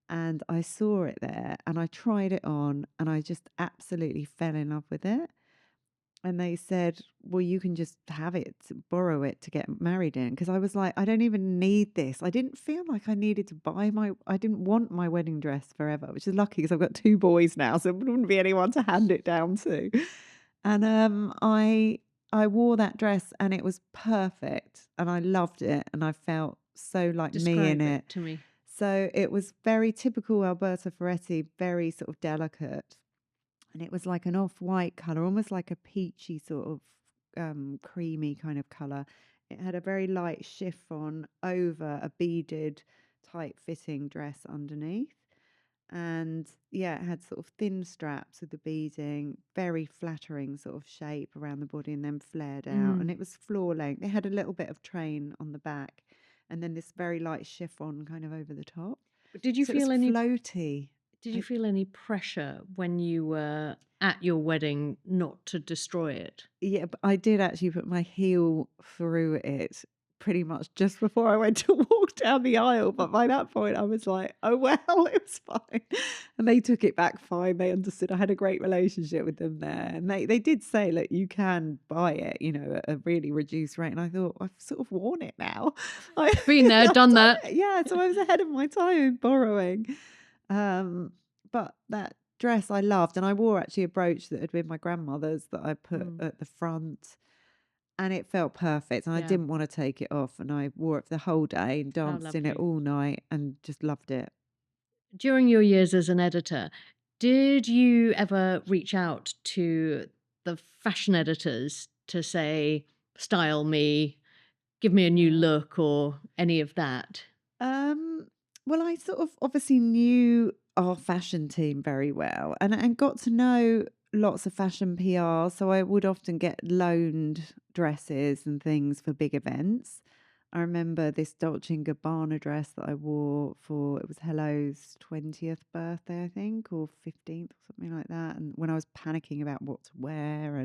S2: and I saw it there, and I tried it on, and I just absolutely fell in love with it. And they said, well, you can just have it, borrow it to get married in. Because I was like, I don't even need this. I didn't feel like I needed to I didn't want my wedding dress forever, which is lucky because I've got 2 boys now. So there wouldn't be anyone to hand it down to. And I wore that dress and it was perfect. And I loved it. And I felt so like me in
S1: Describe
S2: it.
S1: it to me.
S2: So it was very typical Alberta Ferretti, very sort of delicate. And it was like an off-white colour, almost like a peachy sort of creamy kind of colour. It had a very light chiffon over a beaded, tight-fitting dress underneath. And yeah, it had sort of thin straps with the beading, very flattering sort of shape around the body and then flared out. And it was floor length. It had a little bit of train on the back and then this very light chiffon kind of over the top.
S1: Did you
S2: So it was
S1: feel any
S2: floaty.
S1: Did you feel any pressure when you were at your wedding not to destroy it?
S2: Yeah, but I did actually put my heel through it pretty much just before I went to walk down the aisle. But by that point, I was like, oh, well, it was fine. And they took it back fine. They understood. I had a great relationship with them there. And they did say, look, you can buy it, at a really reduced rate. And I thought, I've sort of worn it now.
S1: Been there,
S2: I've
S1: done
S2: done
S1: that.
S2: it. Yeah, so I was ahead of my time in borrowing. But that dress I loved, and I wore actually a brooch that had been my grandmother's that I put at the front, and it felt perfect. And I
S1: Yeah.
S2: didn't want to take it off, and I wore it for the whole day and
S1: How
S2: danced in it
S1: lovely.
S2: all night and just loved it.
S1: During your years as an editor, did you ever reach out to the fashion editors to say, style me, give me a new look, or any of that?
S2: Um, well, I sort of obviously knew our fashion team very well and got to know lots of fashion PR. So I would often get loaned dresses and things for big events. I remember this Dolce & Gabbana dress that I wore for, it was Hello's 20th birthday, I think, or 15th or something like that. And when I was panicking about what to wear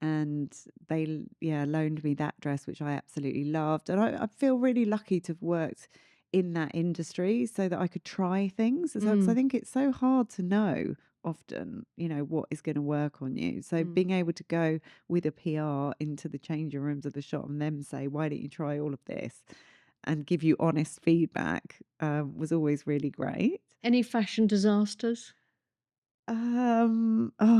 S2: and they loaned me that dress, which I absolutely loved. And I feel really lucky to have worked in that industry so that I could try things. Because I think it's so hard to know often, what is going to work on you. So being able to go with a PR into the changing rooms of the shop and them say, why don't you try all of this, and give you honest feedback was always really great.
S1: Any fashion disasters?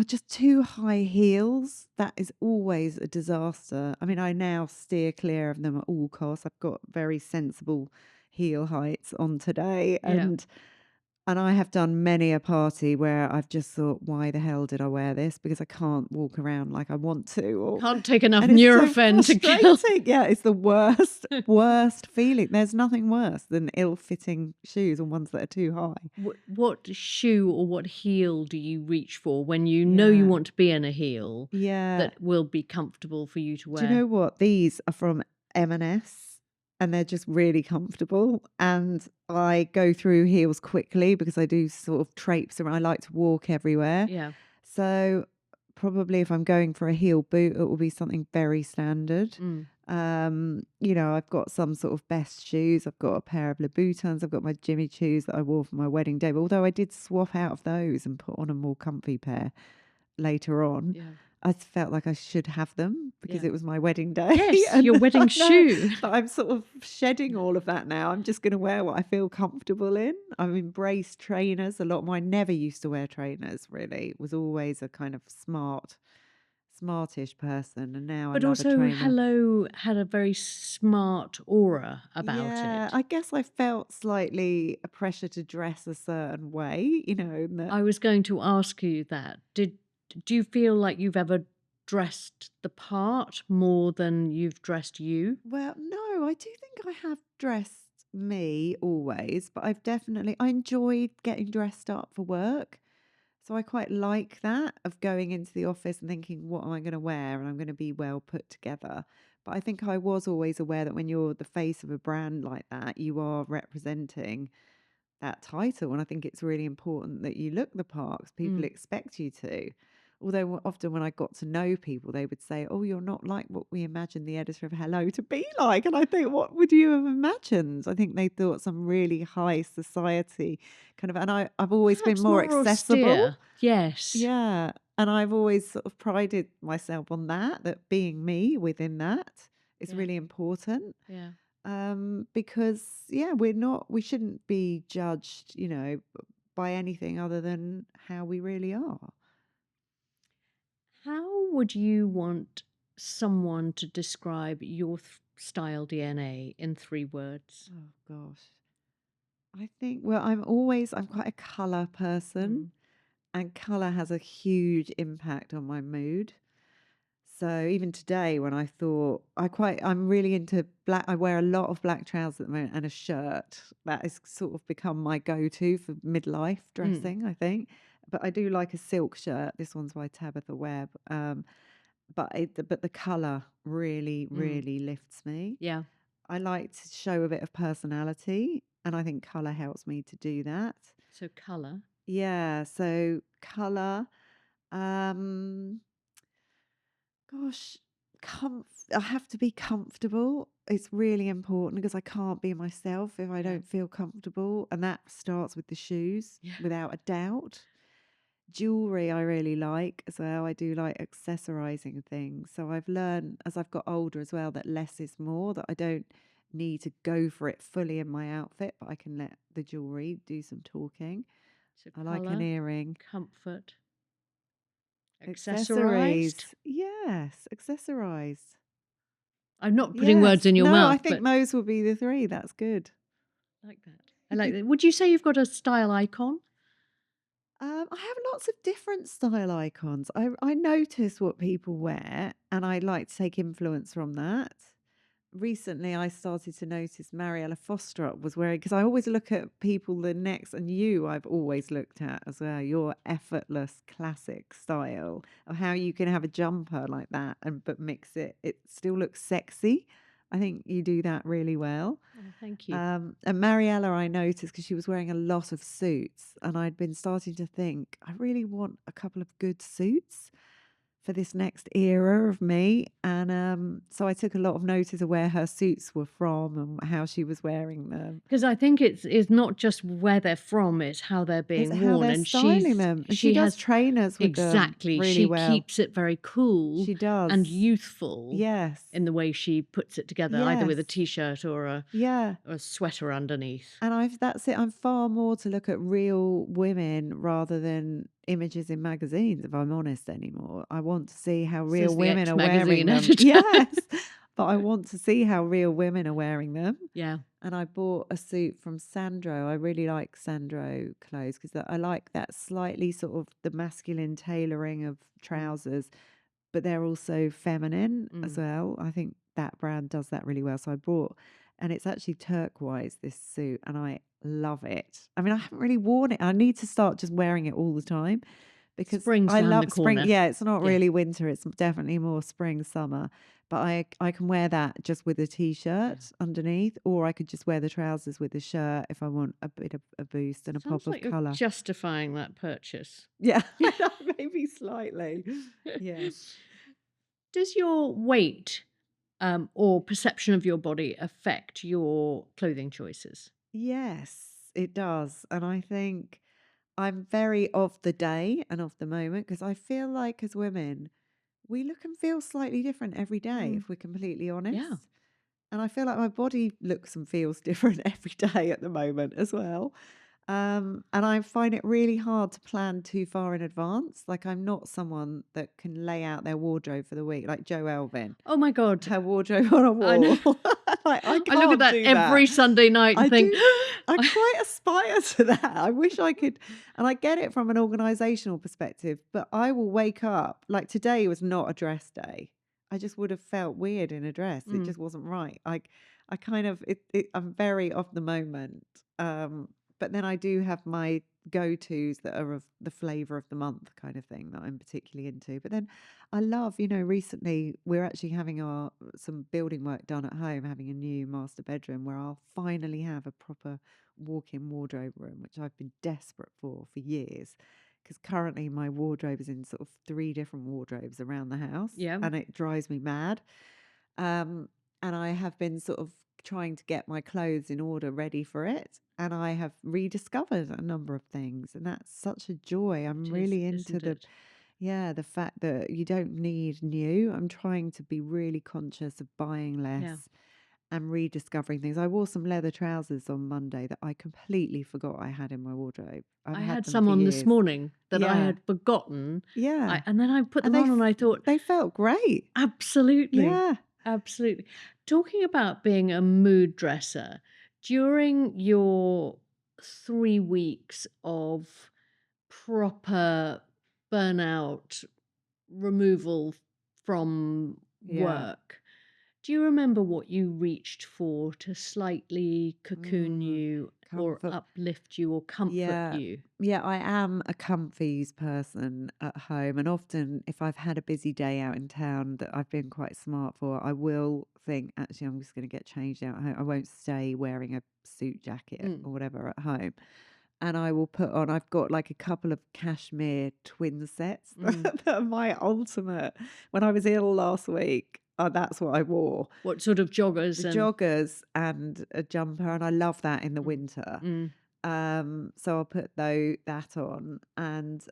S2: Just too high heels. That is always a disaster. I mean, I now steer clear of them at all costs. I've got very sensible heel heights on today,
S1: Yeah.
S2: and I have done many a party where I've just thought, why the hell did I wear this? Because I can't walk around like I want to.
S1: Can't take enough
S2: And it's so
S1: Nurofen to kill.
S2: frustrating. Yeah, it's the worst feeling. There's nothing worse than ill-fitting shoes and ones that are too high.
S1: What shoe or what heel do you reach for when you know you want to be in a heel
S2: Yeah.
S1: that will be comfortable for you to wear?
S2: Do you know what? These are from M&S and they're just really comfortable. And I go through heels quickly because I do sort of traipse around. I like to walk everywhere.
S1: Yeah.
S2: So probably if I'm going for a heel boot, it will be something very standard. I've got some sort of best shoes. I've got a pair of Louboutins. I've got my Jimmy Choos that I wore for my wedding day. But although I did swap out of those and put on a more comfy pair later on,
S1: Yeah.
S2: I felt like I should have them because
S1: Yeah.
S2: it was my wedding day.
S1: Yes,
S2: and
S1: your wedding
S2: I know,
S1: shoe.
S2: But I'm sort of shedding all of that now. I'm just going to wear what I feel comfortable in. I've embraced trainers a lot more. I never used to wear trainers, really. It was always a kind of smartish person. And now
S1: But
S2: I love a
S1: also,
S2: trainer.
S1: Hello had a very smart aura about
S2: Yeah,
S1: it.
S2: I guess I felt slightly a pressure to dress a certain way,
S1: I was going to ask you that. Do you feel like you've ever dressed the part more than you've dressed you?
S2: Well, no, I do think I have dressed me always, but I enjoyed getting dressed up for work. So I quite like that of going into the office and thinking, what am I going to wear? And I'm going to be well put together. But I think I was always aware that when you're the face of a brand like that, you are representing that title. And I think it's really important that you look the part 'cause people expect you to. Although often when I got to know people, they would say, "Oh, you're not like what we imagined the editor of Hello to be like." And I think, what would you have imagined? I think they thought some really high society kind of, and I've always been
S1: Perhaps
S2: more
S1: more
S2: accessible.
S1: austere. Yes.
S2: Yeah. And I've always sort of prided myself on that being me within that is
S1: Yeah.
S2: really important.
S1: Yeah.
S2: Because yeah, we shouldn't be judged, by anything other than how we really are.
S1: How would you want someone to describe your style DNA in 3 words?
S2: Oh gosh. I think, well, I'm quite a color person,
S1: Mm.
S2: and color has a huge impact on my mood. So even today, when I'm really into black. I wear a lot of black trousers at the moment and a shirt. That has sort of become my go-to for midlife
S1: Mm.
S2: dressing, I think. But I do like a silk shirt. This one's by Tabitha Webb. But the color really,
S1: Mm.
S2: really lifts me.
S1: Yeah.
S2: I like to show a bit of personality, and I think color helps me to do that.
S1: So color.
S2: Yeah, so color. Um, Gosh, I have to be comfortable. It's really important because I can't be myself if I
S1: Yeah.
S2: don't feel comfortable, and that starts with the shoes,
S1: Yeah.
S2: without a doubt. Jewelry I really like as well. I do like accessorizing things. So I've learned as I've got older as well that less is more, that I don't need to go for it fully in my outfit, but I can let the jewelry do some talking.
S1: So
S2: I like an
S1: color,
S2: earring.
S1: comfort, accessorized.
S2: Accessories. Yes, accessorize.
S1: I'm not putting words
S2: Yes.
S1: in your
S2: No, I
S1: mouth,
S2: think
S1: but
S2: those will be the three. That's good.
S1: I like that. I like that. Would you say you've got a style icon?
S2: I have lots of different style icons. I notice what people wear, and I like to take influence from that. Recently, I started to notice Mariella Foster was wearing, because I always look at people the next, and I've always looked at as well, your effortless classic style of how you can have a jumper like that but mix it. It still looks sexy. I think you do that really well.
S1: Oh, thank you.
S2: And Mariella, I noticed because she was wearing a lot of suits, and I'd been starting to think, I really want a couple of good suits for this next era of me. And so I took a lot of notice of where her suits were from and how she was wearing them.
S1: Because I think it's not just where they're from, it's how they're
S2: It's
S1: being
S2: how
S1: worn.
S2: they're
S1: And
S2: styling them. And she
S1: she
S2: does
S1: has
S2: trainers with them
S1: exactly,
S2: really
S1: she
S2: well.
S1: keeps it very cool
S2: She does.
S1: and youthful
S2: Yes.
S1: in the way she puts it together, either with a
S2: Yes.
S1: t-shirt or
S2: Yeah.
S1: a sweater underneath.
S2: And that's it. I'm far more to look at real women rather than images in magazines, if I'm honest, anymore. I want to see how real
S1: Says the
S2: women are wearing
S1: ex-magazine
S2: them.
S1: editor.
S2: Yes. But I want to see how real women are wearing them.
S1: Yeah.
S2: And I bought a suit from Sandro. I really like Sandro clothes because I like that slightly sort of the masculine tailoring of
S1: Mm.
S2: trousers, but they're also feminine as
S1: Mm.
S2: well. I think that brand does that really well. So I bought, and it's actually turquoise, this suit, and I love it. I mean, I haven't really worn it. I need to start just wearing it all the time because
S1: Spring's
S2: I
S1: round the
S2: love spring.
S1: corner.
S2: Yeah, it's not
S1: Yeah.
S2: really winter. It's definitely more spring, summer. But I can wear that just with a t-shirt underneath, or I could just wear the trousers with the shirt if I want a bit of a boost and a pop
S1: Sounds
S2: of
S1: like you're
S2: colour.
S1: justifying that purchase.
S2: Yeah, maybe slightly. Yes.
S1: Does your weight or perception of your body affect your clothing choices?
S2: Yes, it does. And I think I'm very of the day and of the moment because I feel like as women, we look and feel slightly different every day,
S1: Mm.
S2: if we're completely
S1: Yeah.
S2: honest. And I feel like my body looks and feels different every day at the moment as well. And I find it really hard to plan too far in advance. Like, I'm not someone that can lay out their wardrobe for the week, like Joe Elvin,
S1: Oh my God.
S2: her wardrobe on a
S1: I know.
S2: wall. Like, I
S1: I look at
S2: can't
S1: that
S2: do
S1: every
S2: that.
S1: Sunday night
S2: I
S1: and think,
S2: do. I quite aspire to that. I wish I could, and I get it from an organizational perspective, but I will wake up like today was not a dress day. I just would have felt weird in a dress. It
S1: mm,
S2: just wasn't right. I kind of I'm very of the moment. But then I do have my go-tos that are of the flavor of the month kind of thing that I'm particularly into. But then I love, recently we're actually having our some building work done at home, having a new master bedroom where I'll finally have a proper walk-in wardrobe room, which I've been desperate for years. because currently my wardrobe is in sort of 3 different wardrobes around the house,
S1: Yeah.
S2: and it drives me mad. Um, and I have been sort of trying to get my clothes in order, ready for it, and I have rediscovered a number of things, and that's such a joy. I'm
S1: It is,
S2: really into
S1: isn't it?
S2: the fact that you don't need new. I'm trying to be really conscious of buying
S1: Yeah.
S2: less and rediscovering things. I wore some leather trousers on Monday that I completely forgot I had in my wardrobe. I've
S1: I
S2: had
S1: had
S2: them
S1: some
S2: for
S1: on this
S2: years.
S1: morning that I
S2: Yeah,
S1: had forgotten.
S2: yeah.
S1: And then I put
S2: And
S1: them on and I thought,
S2: they felt great.
S1: absolutely,
S2: Yeah.
S1: absolutely. Talking about being a mood dresser, during your 3 weeks of proper burnout removal from
S2: Yeah.
S1: work, do you remember what you reached for to slightly cocoon
S2: Mm,
S1: you or
S2: comfort.
S1: uplift you or comfort
S2: Yeah.
S1: you?
S2: Yeah, I am a comfies person at home. And often, if I've had a busy day out in town that I've been quite smart for, I will think, actually, I'm just going to get changed out at home. I won't stay wearing a suit jacket
S1: Mm.
S2: or whatever at home. And I will put on, I've got like a couple of cashmere twin sets
S1: Mm.
S2: that are my ultimate. When I was ill last week, that's what I wore.
S1: What sort of joggers
S2: The
S1: and
S2: joggers and a jumper, and I love that in the
S1: mm,
S2: winter.
S1: mm.
S2: So I'll put that on, and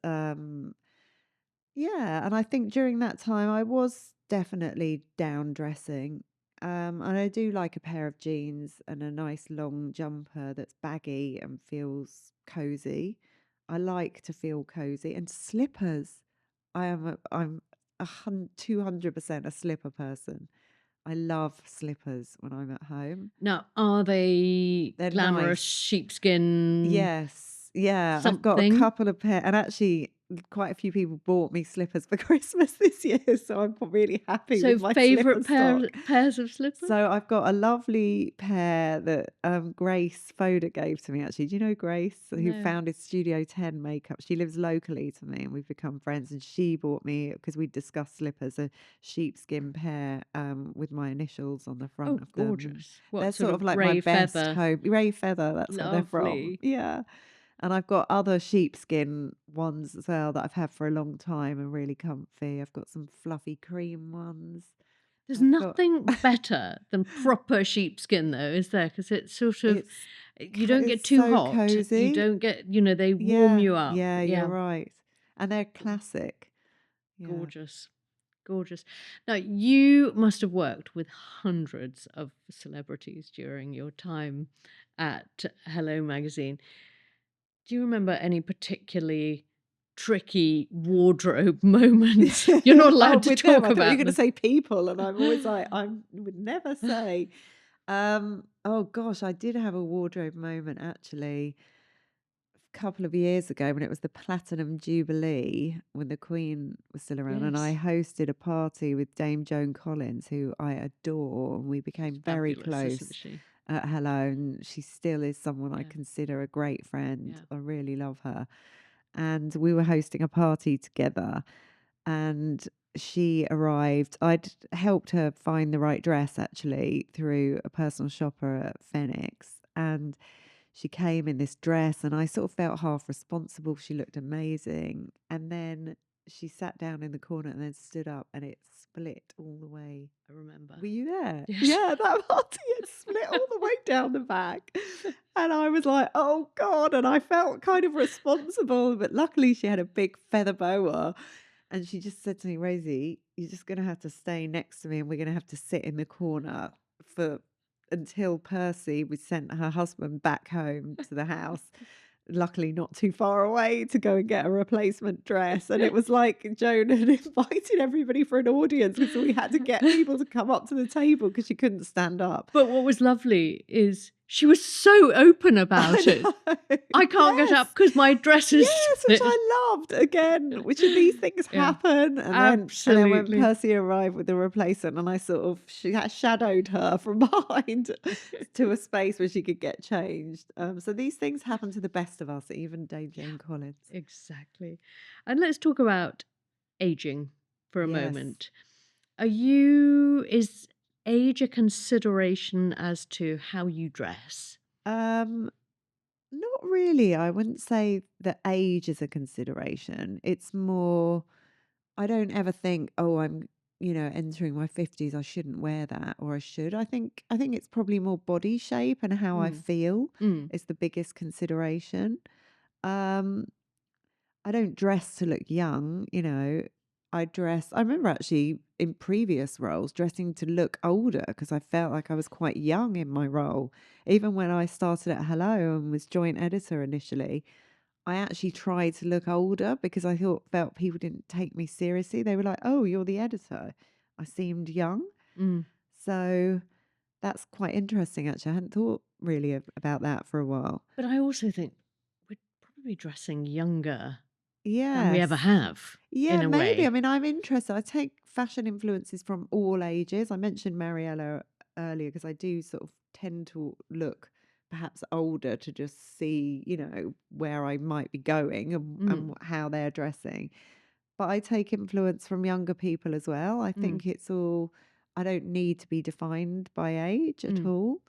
S2: yeah, and I think during that time I was definitely down dressing. And I do like a pair of jeans and a nice long jumper that's baggy and feels cozy. I like to feel cozy, and slippers. I'm 200% a slipper person. I love slippers when I'm at home.
S1: Now, are they
S2: They're
S1: glamorous
S2: nice.
S1: sheepskin
S2: Yes. Yeah, I've got a
S1: something?
S2: couple of pair, and actually quite a few people bought me slippers for Christmas this year, so I'm really happy
S1: So
S2: with my slipper
S1: favourite
S2: stock.
S1: pairs of slippers?
S2: So I've got a lovely pair that Grace Foda gave to me actually. Do you know Grace, who
S1: No.
S2: founded Studio 10 Makeup? She lives locally to me and we've become friends, and she bought me, because we discussed slippers, a sheepskin pair with my initials on the front
S1: Oh,
S2: of them. And
S1: gorgeous. What
S2: they're
S1: sort
S2: sort of
S1: of
S2: like my
S1: grey
S2: best
S1: feather?
S2: home Ray Feather, that's what they're from.
S1: Lovely.
S2: Yeah. And I've got other sheepskin ones as well that I've had for a long time and really comfy. I've got some fluffy cream ones.
S1: There's
S2: I've got
S1: nothing better than proper sheepskin, though, is there? Because it's sort of,
S2: it's
S1: you don't get
S2: it's
S1: too
S2: so
S1: hot. You
S2: cozy.
S1: don't get, they warm
S2: Yeah,
S1: you up.
S2: yeah, you're
S1: Yeah.
S2: right. And they're classic. Yeah.
S1: Gorgeous. Gorgeous. Now, you must have worked with hundreds of celebrities during your time at Hello Magazine. Do you remember any particularly tricky wardrobe moments? You're not
S2: Oh,
S1: allowed to
S2: with them,
S1: talk
S2: I thought you were
S1: about
S2: going to
S1: them.
S2: say people, and I'm always like, I would never say. Oh gosh, I did have a wardrobe moment actually a couple of years ago when it was the Platinum Jubilee, when the Queen was still around, and I
S1: Yes.
S2: hosted a party with Dame Joan Collins, who I adore, and we
S1: She's
S2: became very
S1: fabulous, isn't
S2: close
S1: she?
S2: at Hello, and she still is someone I
S1: Yeah.
S2: consider a great friend.
S1: Yeah.
S2: I really love her. And we were hosting a party together, and she arrived. I'd helped her find the right dress actually through a personal shopper at Phoenix, and she came in this dress, and I sort of felt half responsible. She looked amazing, and then she sat down in the corner and then stood up, and it split all the way.
S1: I remember.
S2: Were you there?
S1: Yes.
S2: Yeah, that party had split all the way down the back. And I was like, oh God. And I felt kind of responsible. But luckily, she had a big feather boa. And she just said to me, Rosie, you're just going to have to stay next to me, and we're going to have to sit in the corner for until Percy, we sent her husband back home to the house, luckily not too far away, to go and get a replacement dress. And it was like Joan had invited everybody for an audience, because we had to get people to come up to the table because she couldn't stand up.
S1: But what was lovely is she was so open about it.
S2: I know.
S1: I can't get up
S2: Yes.
S1: because my dress is
S2: Yes, which
S1: split.
S2: I loved. Again, which of these things
S1: Yeah,
S2: happen, and then when
S1: absolutely.
S2: Percy arrived with the replacement, and I sort of shadowed her from behind to a space where she could get changed. So these things happen to the best of us, even Dame
S1: Yeah,
S2: Jane Collins.
S1: exactly. And let's talk about aging for a
S2: Yes.
S1: moment. Is age a consideration as to how you dress?
S2: Um, Not really. I wouldn't say that age is a consideration. It's more, I don't ever think, oh, entering my 50s, I shouldn't wear that or I should. I think it's probably more body shape and how I
S1: Mm.
S2: feel
S1: Mm.
S2: is the biggest consideration. Um, I don't dress to look young, I remember actually in previous roles dressing to look older because I felt like I was quite young in my role. Even when I started at Hello and was joint editor initially, I actually tried to look older because felt people didn't take me seriously. They were like, "Oh, you're the editor." I seemed young.
S1: Mm.
S2: So that's quite interesting actually. I hadn't thought really about that for a while.
S1: But I also think we're probably dressing younger than we ever
S2: Yes.
S1: have,
S2: Yeah,
S1: in a
S2: maybe. I
S1: way.
S2: mean, I'm interested. I take fashion influences from all ages. I mentioned Mariella earlier because I do sort of tend to look perhaps older to just see, where I might be going and
S1: Mm.
S2: how they're dressing. But I take influence from younger people as well. I
S1: Mm.
S2: think I don't need to be defined by age at
S1: Mm.
S2: all.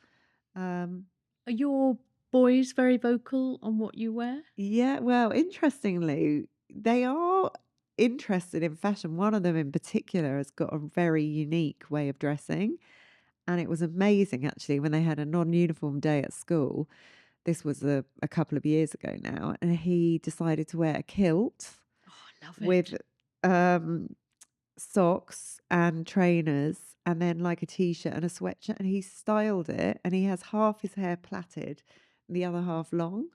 S2: Um,
S1: Are your boys very vocal on what you wear?
S2: Yeah, well, interestingly, they are interested in fashion. One of them in particular has got a very unique way of dressing. And it was amazing actually when they had a non-uniform day at school. This was a couple of years ago now. And he decided to wear a kilt
S1: Oh, I love
S2: with
S1: it.
S2: um, socks and trainers and then like a t-shirt and a sweatshirt. And he styled it and he has half his hair plaited, the other half long.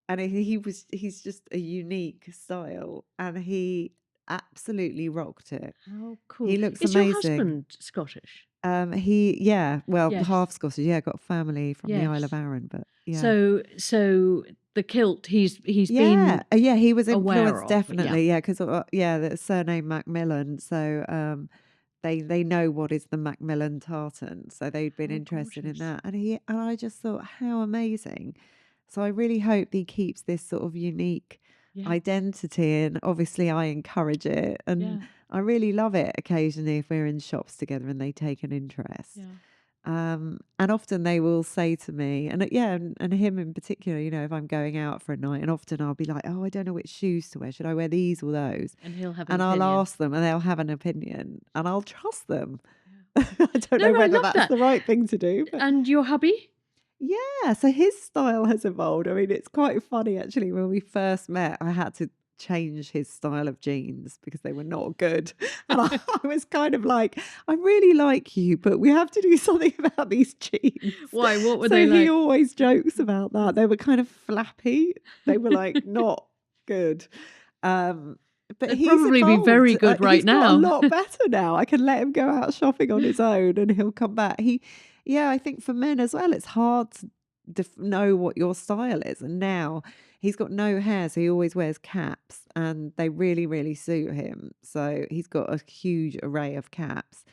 S2: And he's just a unique style, and he absolutely rocked it.
S1: How cool.
S2: He looks
S1: Is your
S2: amazing.
S1: husband Scottish?
S2: Yeah, well,
S1: Yes.
S2: half Scottish, yeah, got family from the Isle of
S1: Yes.
S2: Arran, but yeah.
S1: So the kilt he's
S2: Yeah,
S1: been
S2: yeah, he was
S1: aware
S2: influenced
S1: of, yeah.
S2: definitely, yeah, 'cause, yeah, the surname Macmillan, so, they know what is the Macmillan tartan, so they'd been
S1: How
S2: interested in
S1: gorgeous.
S2: that, and I just thought, how amazing. So I really hope he keeps this sort of unique
S1: Yeah.
S2: identity, and obviously I encourage it, and
S1: Yeah.
S2: I really love it occasionally if we're in shops together and they take an interest.
S1: Yeah.
S2: And often they will say to me, and yeah, and him in particular, if I'm going out for a night, and often I'll be like, oh, I don't know which shoes to wear. Should I wear these or those?
S1: And he'll have an
S2: And I'll
S1: opinion.
S2: ask them, and they'll have an opinion, and I'll trust them.
S1: Yeah.
S2: I don't
S1: No,
S2: know
S1: I
S2: whether
S1: love
S2: that's
S1: that.
S2: the right thing to do, but
S1: And your hubby?
S2: yeah. So his style has evolved. I mean, it's quite funny actually. When we first met, I had to change his style of jeans because they were not good. And I was kind of like, I really like you, but we have to do something about these jeans.
S1: Why? What were they
S2: So he
S1: like?
S2: always jokes about that. They were kind of flappy. They were like not good. But
S1: They'd
S2: he's
S1: probably be very
S2: evolved.
S1: good right
S2: He's got a
S1: now.
S2: lot better now. I can let him go out shopping on his own and he'll come back. Yeah, I think for men as well, it's hard to know what your style is. And now he's got no hair, so he always wears caps and they really, really suit him. So he's got a huge array of caps.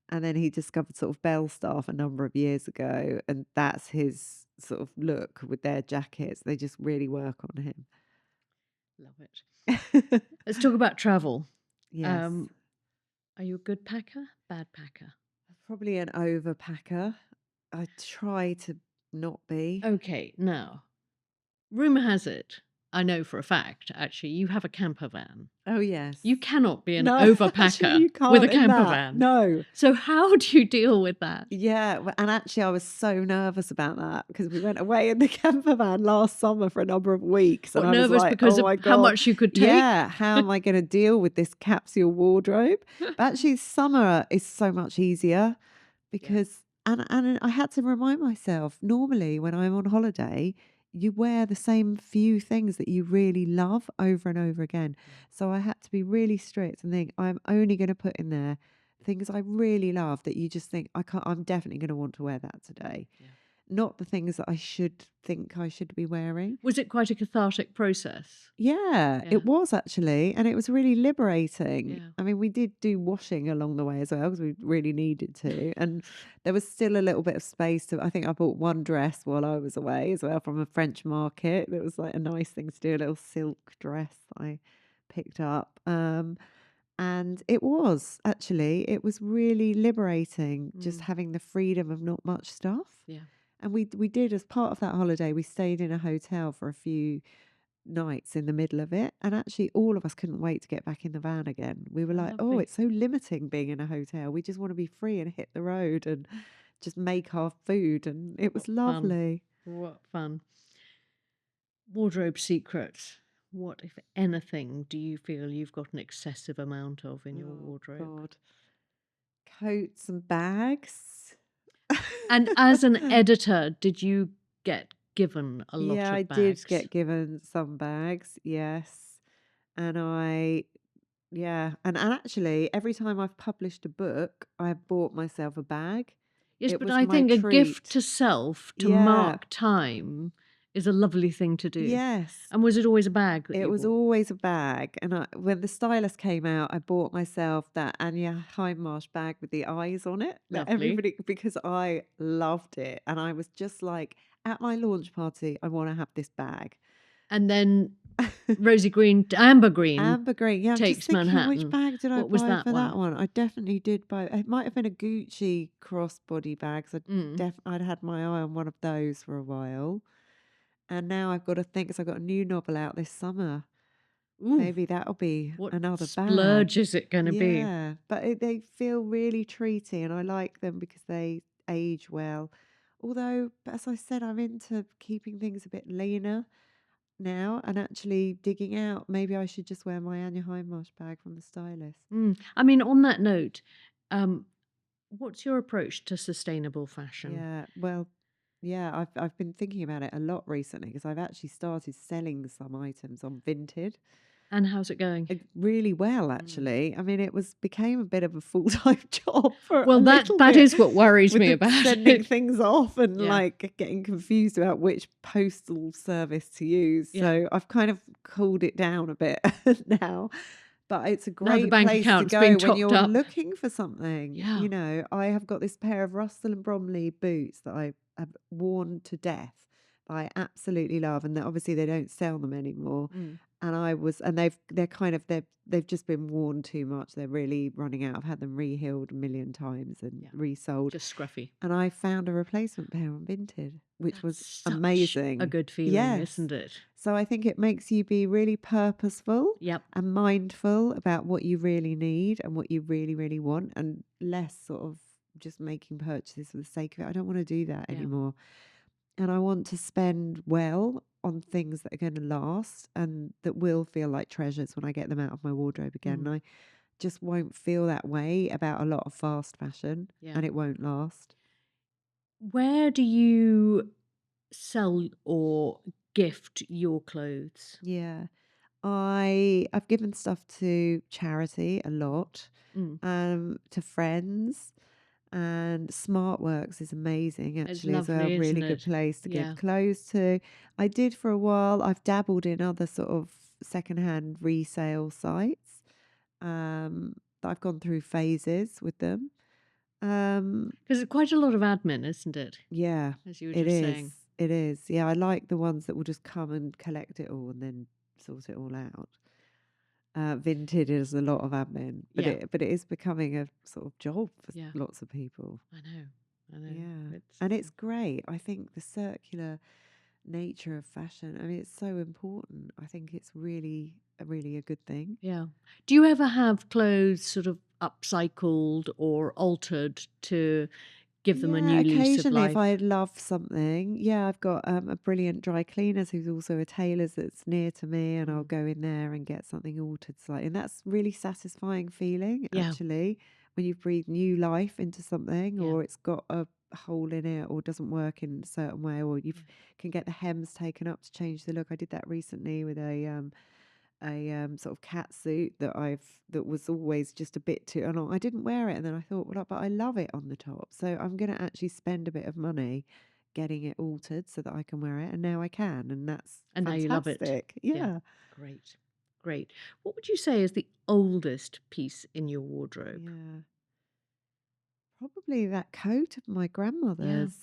S2: And then he discovered sort of Belstaff a number of years ago, and that's his sort of look with their jackets. They just really work on him.
S1: Love it. Let's talk about travel.
S2: Yes.
S1: Are you a good packer? Bad packer?
S2: Probably an overpacker. I try to not be.
S1: Okay, now, rumour has it, I know for a fact, actually, you have a camper van.
S2: Oh, yes.
S1: You cannot be an
S2: No, actually,
S1: overpacker
S2: you
S1: with a
S2: can't in
S1: camper
S2: that.
S1: van.
S2: No.
S1: So how do you deal with that?
S2: Yeah, and actually, I was so nervous about that because we went away in the camper van last summer for a number of weeks, and
S1: What,
S2: I was
S1: nervous
S2: like,
S1: because
S2: "Oh
S1: of
S2: my
S1: how
S2: god,
S1: much you could take?
S2: yeah, how am I going to deal with this capsule wardrobe?" But actually, summer is so much easier
S1: Yeah.
S2: because, and I had to remind myself. Normally, when I'm on holiday, you wear the same few things that you really love over and over again.
S1: Yeah.
S2: So I had to be really strict and think I'm only going to put in there things I really love that you just think I'm definitely going to want to wear that today.
S1: Yeah.
S2: Not the things that I should think I should be wearing.
S1: Was it quite a cathartic process?
S2: Yeah,
S1: Yeah.
S2: it was actually, and it was really liberating.
S1: Yeah.
S2: I mean, we did do washing along the way as well because we really needed to, and there was still a little bit of space to. I think I bought one dress while I was away as well from a French market. That was like a nice thing to do, a little silk dress I picked up. And it was really liberating just
S1: Mm.
S2: having the freedom of not much stuff.
S1: Yeah.
S2: And we did, as part of that holiday, we stayed in a hotel for a few nights in the middle of it. And actually, all of us couldn't wait to get back in the van again. We were
S1: Oh,
S2: like, oh,
S1: lovely.
S2: it's so limiting being in a hotel. We just want to be free and hit the road and just make our food. And it was
S1: What fun.
S2: lovely.
S1: What fun. Wardrobe secrets. What, if anything, do you feel you've got an excessive amount of in your
S2: Oh,
S1: wardrobe?
S2: God. Coats and bags.
S1: And as an editor, did you get given a lot
S2: Yeah, I
S1: of
S2: did
S1: bags?
S2: get given some bags, yes. And and actually, every time I've published a book, I've bought myself a bag.
S1: Yes,
S2: It
S1: but
S2: was
S1: I
S2: my
S1: think a gift
S2: treat.
S1: to self to
S2: Yeah,
S1: mark time is a lovely thing to do.
S2: yes.
S1: And was it always a bag that
S2: It
S1: you
S2: was
S1: bought?
S2: always a bag. And when the stylist came out, I bought myself that Anya Hindmarsh bag with the eyes on it that
S1: Lovely.
S2: because I loved it. And I was just like, at my launch party, I want to have this bag.
S1: And then Amber Green
S2: Amber green. Yeah, I'm just
S1: takes
S2: thinking, which
S1: Manhattan.
S2: bag did I
S1: What was
S2: buy
S1: that
S2: for that
S1: one?
S2: one? I definitely did buy. It might have been a Gucci crossbody bag. 'Cause
S1: Mm.
S2: I'd had my eye on one of those for a while, and now I've got to think. 'Cause I've got a new novel out this summer.
S1: Ooh,
S2: Maybe that'll be
S1: what
S2: another bag.
S1: splurge is it going to be?
S2: Yeah, but they feel really treaty, and I like them because they age well. Although, as I said, I'm into keeping things a bit leaner now and actually digging out. Maybe I should just wear my Anya Hindmarsh bag from the stylist.
S1: I mean, on that note, um, what's your approach to sustainable fashion?
S2: Yeah, well, yeah, I've been thinking about it a lot recently because I've actually started selling some items on Vinted.
S1: And how's it going?
S2: Really well,
S1: Mm.
S2: actually. I mean, became a bit of a full-time job for a
S1: Well,
S2: little
S1: that
S2: bit
S1: is what worries
S2: with
S1: me
S2: the
S1: about
S2: sending
S1: it.
S2: things off and
S1: Yeah,
S2: like getting confused about which postal service to use.
S1: yeah.
S2: So I've kind of cooled it down a bit now. But it's a
S1: Now the
S2: great
S1: bank
S2: place to
S1: account's been
S2: go when
S1: topped
S2: you're
S1: up.
S2: looking for something.
S1: Yeah.
S2: I have got this pair of Russell and Bromley boots that I have worn to death. I absolutely love, and obviously they don't sell them anymore.
S1: Mm.
S2: And they've just been worn too much. They're really running out. I've had them rehealed a million times and
S1: Yeah.
S2: resold.
S1: Just scruffy.
S2: And I found a replacement pair on Vinted, which
S1: That's
S2: was
S1: such a
S2: amazing.
S1: good feeling,
S2: Yes.
S1: isn't it?
S2: So I think it makes you be really purposeful
S1: Yep.
S2: and mindful about what you really need and what you really, really want, and less sort of just making purchases for the sake of it. I don't want to do that
S1: Yeah.
S2: anymore. And I want to spend well on things that are going to last and that will feel like treasures when I get them out of my wardrobe again. And I just won't feel that way about a lot of fast fashion,
S1: Yeah.
S2: and it won't last.
S1: Where do you sell or gift your clothes?
S2: Yeah. I've given stuff to charity a lot,
S1: Mm.
S2: to friends, and Smartworks is amazing
S1: It's
S2: actually as well.
S1: lovely, isn't
S2: Really good
S1: it?
S2: place to give
S1: Yeah.
S2: clothes to. I did for a while. I've dabbled in other sort of secondhand resale sites. I've gone through phases with them.
S1: Because it's quite a lot of admin, isn't it?
S2: Yeah,
S1: As you were
S2: it
S1: just
S2: is.
S1: saying.
S2: It is. Yeah, I like the ones that will just come and collect it all and then sort it all out. Vinted is a lot of admin, but
S1: Yeah.
S2: it is becoming a sort of job for
S1: Yeah.
S2: lots of people.
S1: I know.
S2: Yeah,
S1: It's
S2: and it's great. I think the circular nature of fashion. I mean, it's so important. I think it's really a good thing.
S1: yeah. Do you ever have clothes sort of upcycled or altered to give them a
S2: Yeah,
S1: new lease of
S2: occasionally if I
S1: life?
S2: love something, yeah, I've got a brilliant dry cleaners who's also a tailor's that's near to me, and I'll
S1: Mm.
S2: go in there and get something altered slightly. And that's really satisfying feeling
S1: Yeah.
S2: actually when you breathe new life into something,
S1: Yeah.
S2: or it's got a hole in it or doesn't work in a certain way, or you
S1: Yeah.
S2: can get the hems taken up to change the look. I did that recently with a sort of cat suit that was always just a bit too long. I didn't wear it, and then I thought, well, but I love it on the top, so I'm going to actually spend a bit of money getting it altered so that I can wear it, and now I can, and that's
S1: And now you love it.
S2: fantastic.
S1: Yeah.
S2: Yeah,
S1: Great. Great. What would you say is the oldest piece in your wardrobe?
S2: yeah. Probably that coat of my
S1: Yeah.
S2: grandmother's.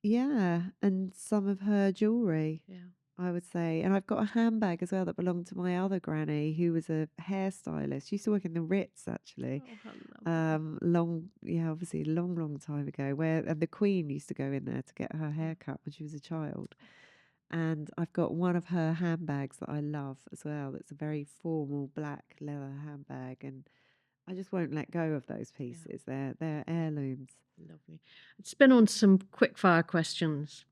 S2: Yeah, and some of her jewelry.
S1: Yeah.
S2: I would say. And I've got a handbag as well that belonged to my other granny, who was a hairstylist. She used to work in the Ritz, actually.
S1: Oh, how lovely.
S2: Obviously, a long, long time ago, and the Queen used to go in there to get her hair cut when she was a child. And I've got one of her handbags that I love as well. That's a very formal black leather handbag, and I just won't let go of those
S1: Yeah,
S2: pieces. They're heirlooms.
S1: lovely. Let's spin on some quick fire questions.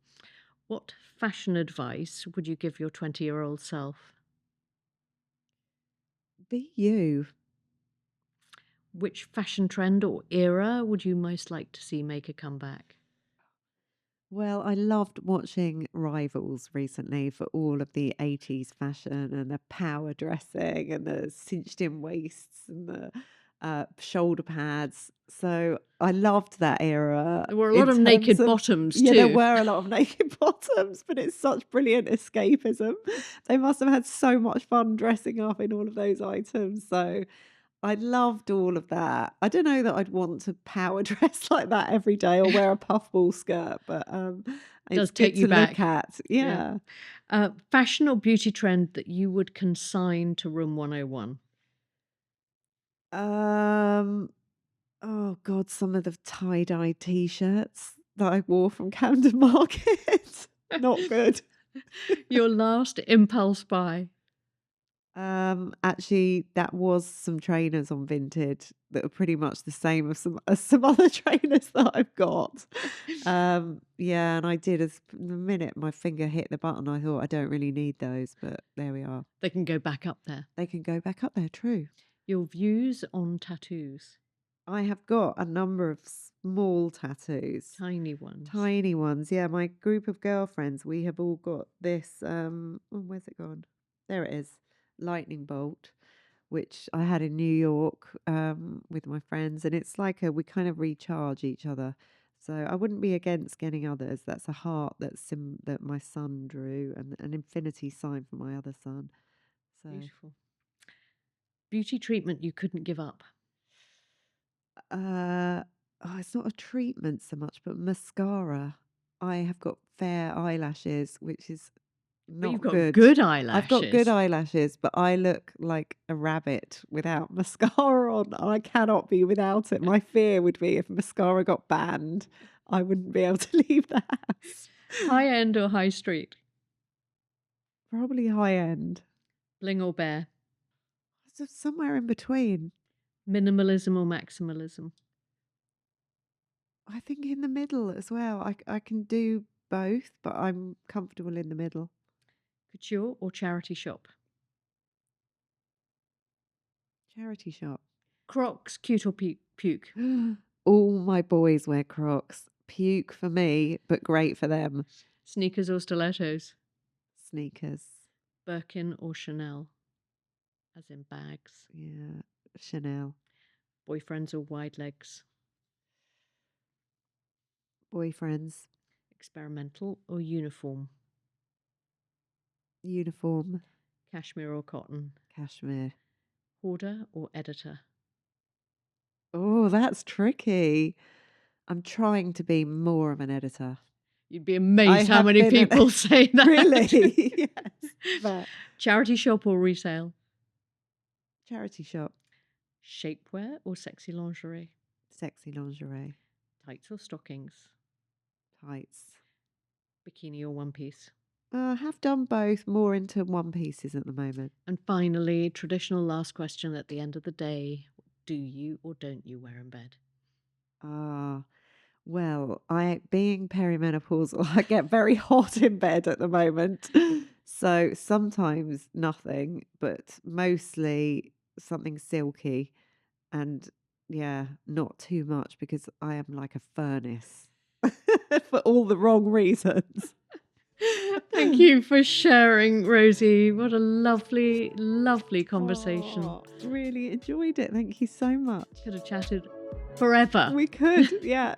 S1: What fashion advice would you give your 20-year-old self?
S2: Be you.
S1: Which fashion trend or era would you most like to see make a comeback?
S2: Well, I loved watching Rivals recently for all of the 80s fashion and the power dressing and the cinched in waists and the shoulder pads. So I loved that era
S1: There were a
S2: in
S1: lot of
S2: terms
S1: naked
S2: of,
S1: bottoms
S2: yeah, there
S1: too.
S2: were a lot of naked bottoms, but it's such brilliant escapism. They must have had so much fun dressing up in all of those items. So I loved all of that. I don't know that I'd want to power dress like that every day or wear a puffball skirt, but it's
S1: Does
S2: good
S1: take you
S2: to look
S1: back.
S2: at.
S1: Yeah.
S2: Yeah.
S1: Fashion or beauty trend that you would consign to Room 101?
S2: Oh God, some of the tie-dye t-shirts that I wore from Camden Market. Not good.
S1: Your last impulse buy?
S2: Actually, that was some trainers on Vinted that are pretty much the same as some other trainers that I've got. Yeah, and I did as the minute my finger hit the button, I thought I don't really need those, but there we are.
S1: They can go back up there.
S2: They can go back up there, true.
S1: Your views on tattoos?
S2: I have got a number of small tattoos.
S1: Tiny ones.
S2: Tiny ones. Yeah, my group of girlfriends, we have all got this where's it gone? There it is. Lightning bolt, which I had in New York with my friends, and it's like we kind of recharge each other. So I wouldn't be against getting others. That's a heart that my son drew, and an infinity sign for my other son. So
S1: Beautiful. Beauty treatment you couldn't give up?
S2: it's not a treatment so much, but mascara. I have got fair eyelashes, which is
S1: But you've
S2: not
S1: got
S2: good.
S1: good
S2: I've got good
S1: eyelashes.
S2: eyelashes, but I look like a rabbit without mascara on. I cannot be without it. My fear would be if mascara got banned, I wouldn't be able to leave the house.
S1: High end or high street?
S2: Probably high end.
S1: Bling or bear?
S2: So somewhere in between.
S1: Minimalism or maximalism?
S2: I think in the middle as well. I can do both, but I'm comfortable in the middle.
S1: Couture or charity shop?
S2: Charity shop.
S1: Crocs, cute or puke?
S2: All my boys wear Crocs. Puke for me, but great for them.
S1: Sneakers or stilettos?
S2: Sneakers.
S1: Birkin or Chanel? As in bags.
S2: Yeah, Chanel.
S1: Boyfriends or wide legs?
S2: Boyfriends.
S1: Experimental or uniform?
S2: Uniform.
S1: Cashmere or cotton?
S2: Cashmere.
S1: Hoarder or editor?
S2: Oh, that's tricky. I'm trying to be more of an editor.
S1: You'd be
S2: I
S1: amazed how
S2: have
S1: many
S2: been
S1: people say that.
S2: Really? Yes. But
S1: Charity shop or resale?
S2: charity shop.
S1: Shapewear or sexy lingerie?
S2: Sexy lingerie.
S1: Tights or stockings?
S2: Tights.
S1: Bikini or one piece?
S2: I have done both, more into one pieces at the moment.
S1: And finally, traditional last question at the end of the day. Do you or don't you wear in bed?
S2: Well, being perimenopausal, I get very hot in bed at the moment. So sometimes nothing, but mostly something silky. And yeah, not too much because I am like a furnace for all the wrong reasons.
S1: Thank you for sharing, Rosie. What a lovely, lovely conversation.
S2: Oh, really enjoyed it. Thank you so much.
S1: Could have chatted forever.
S2: We could, yeah.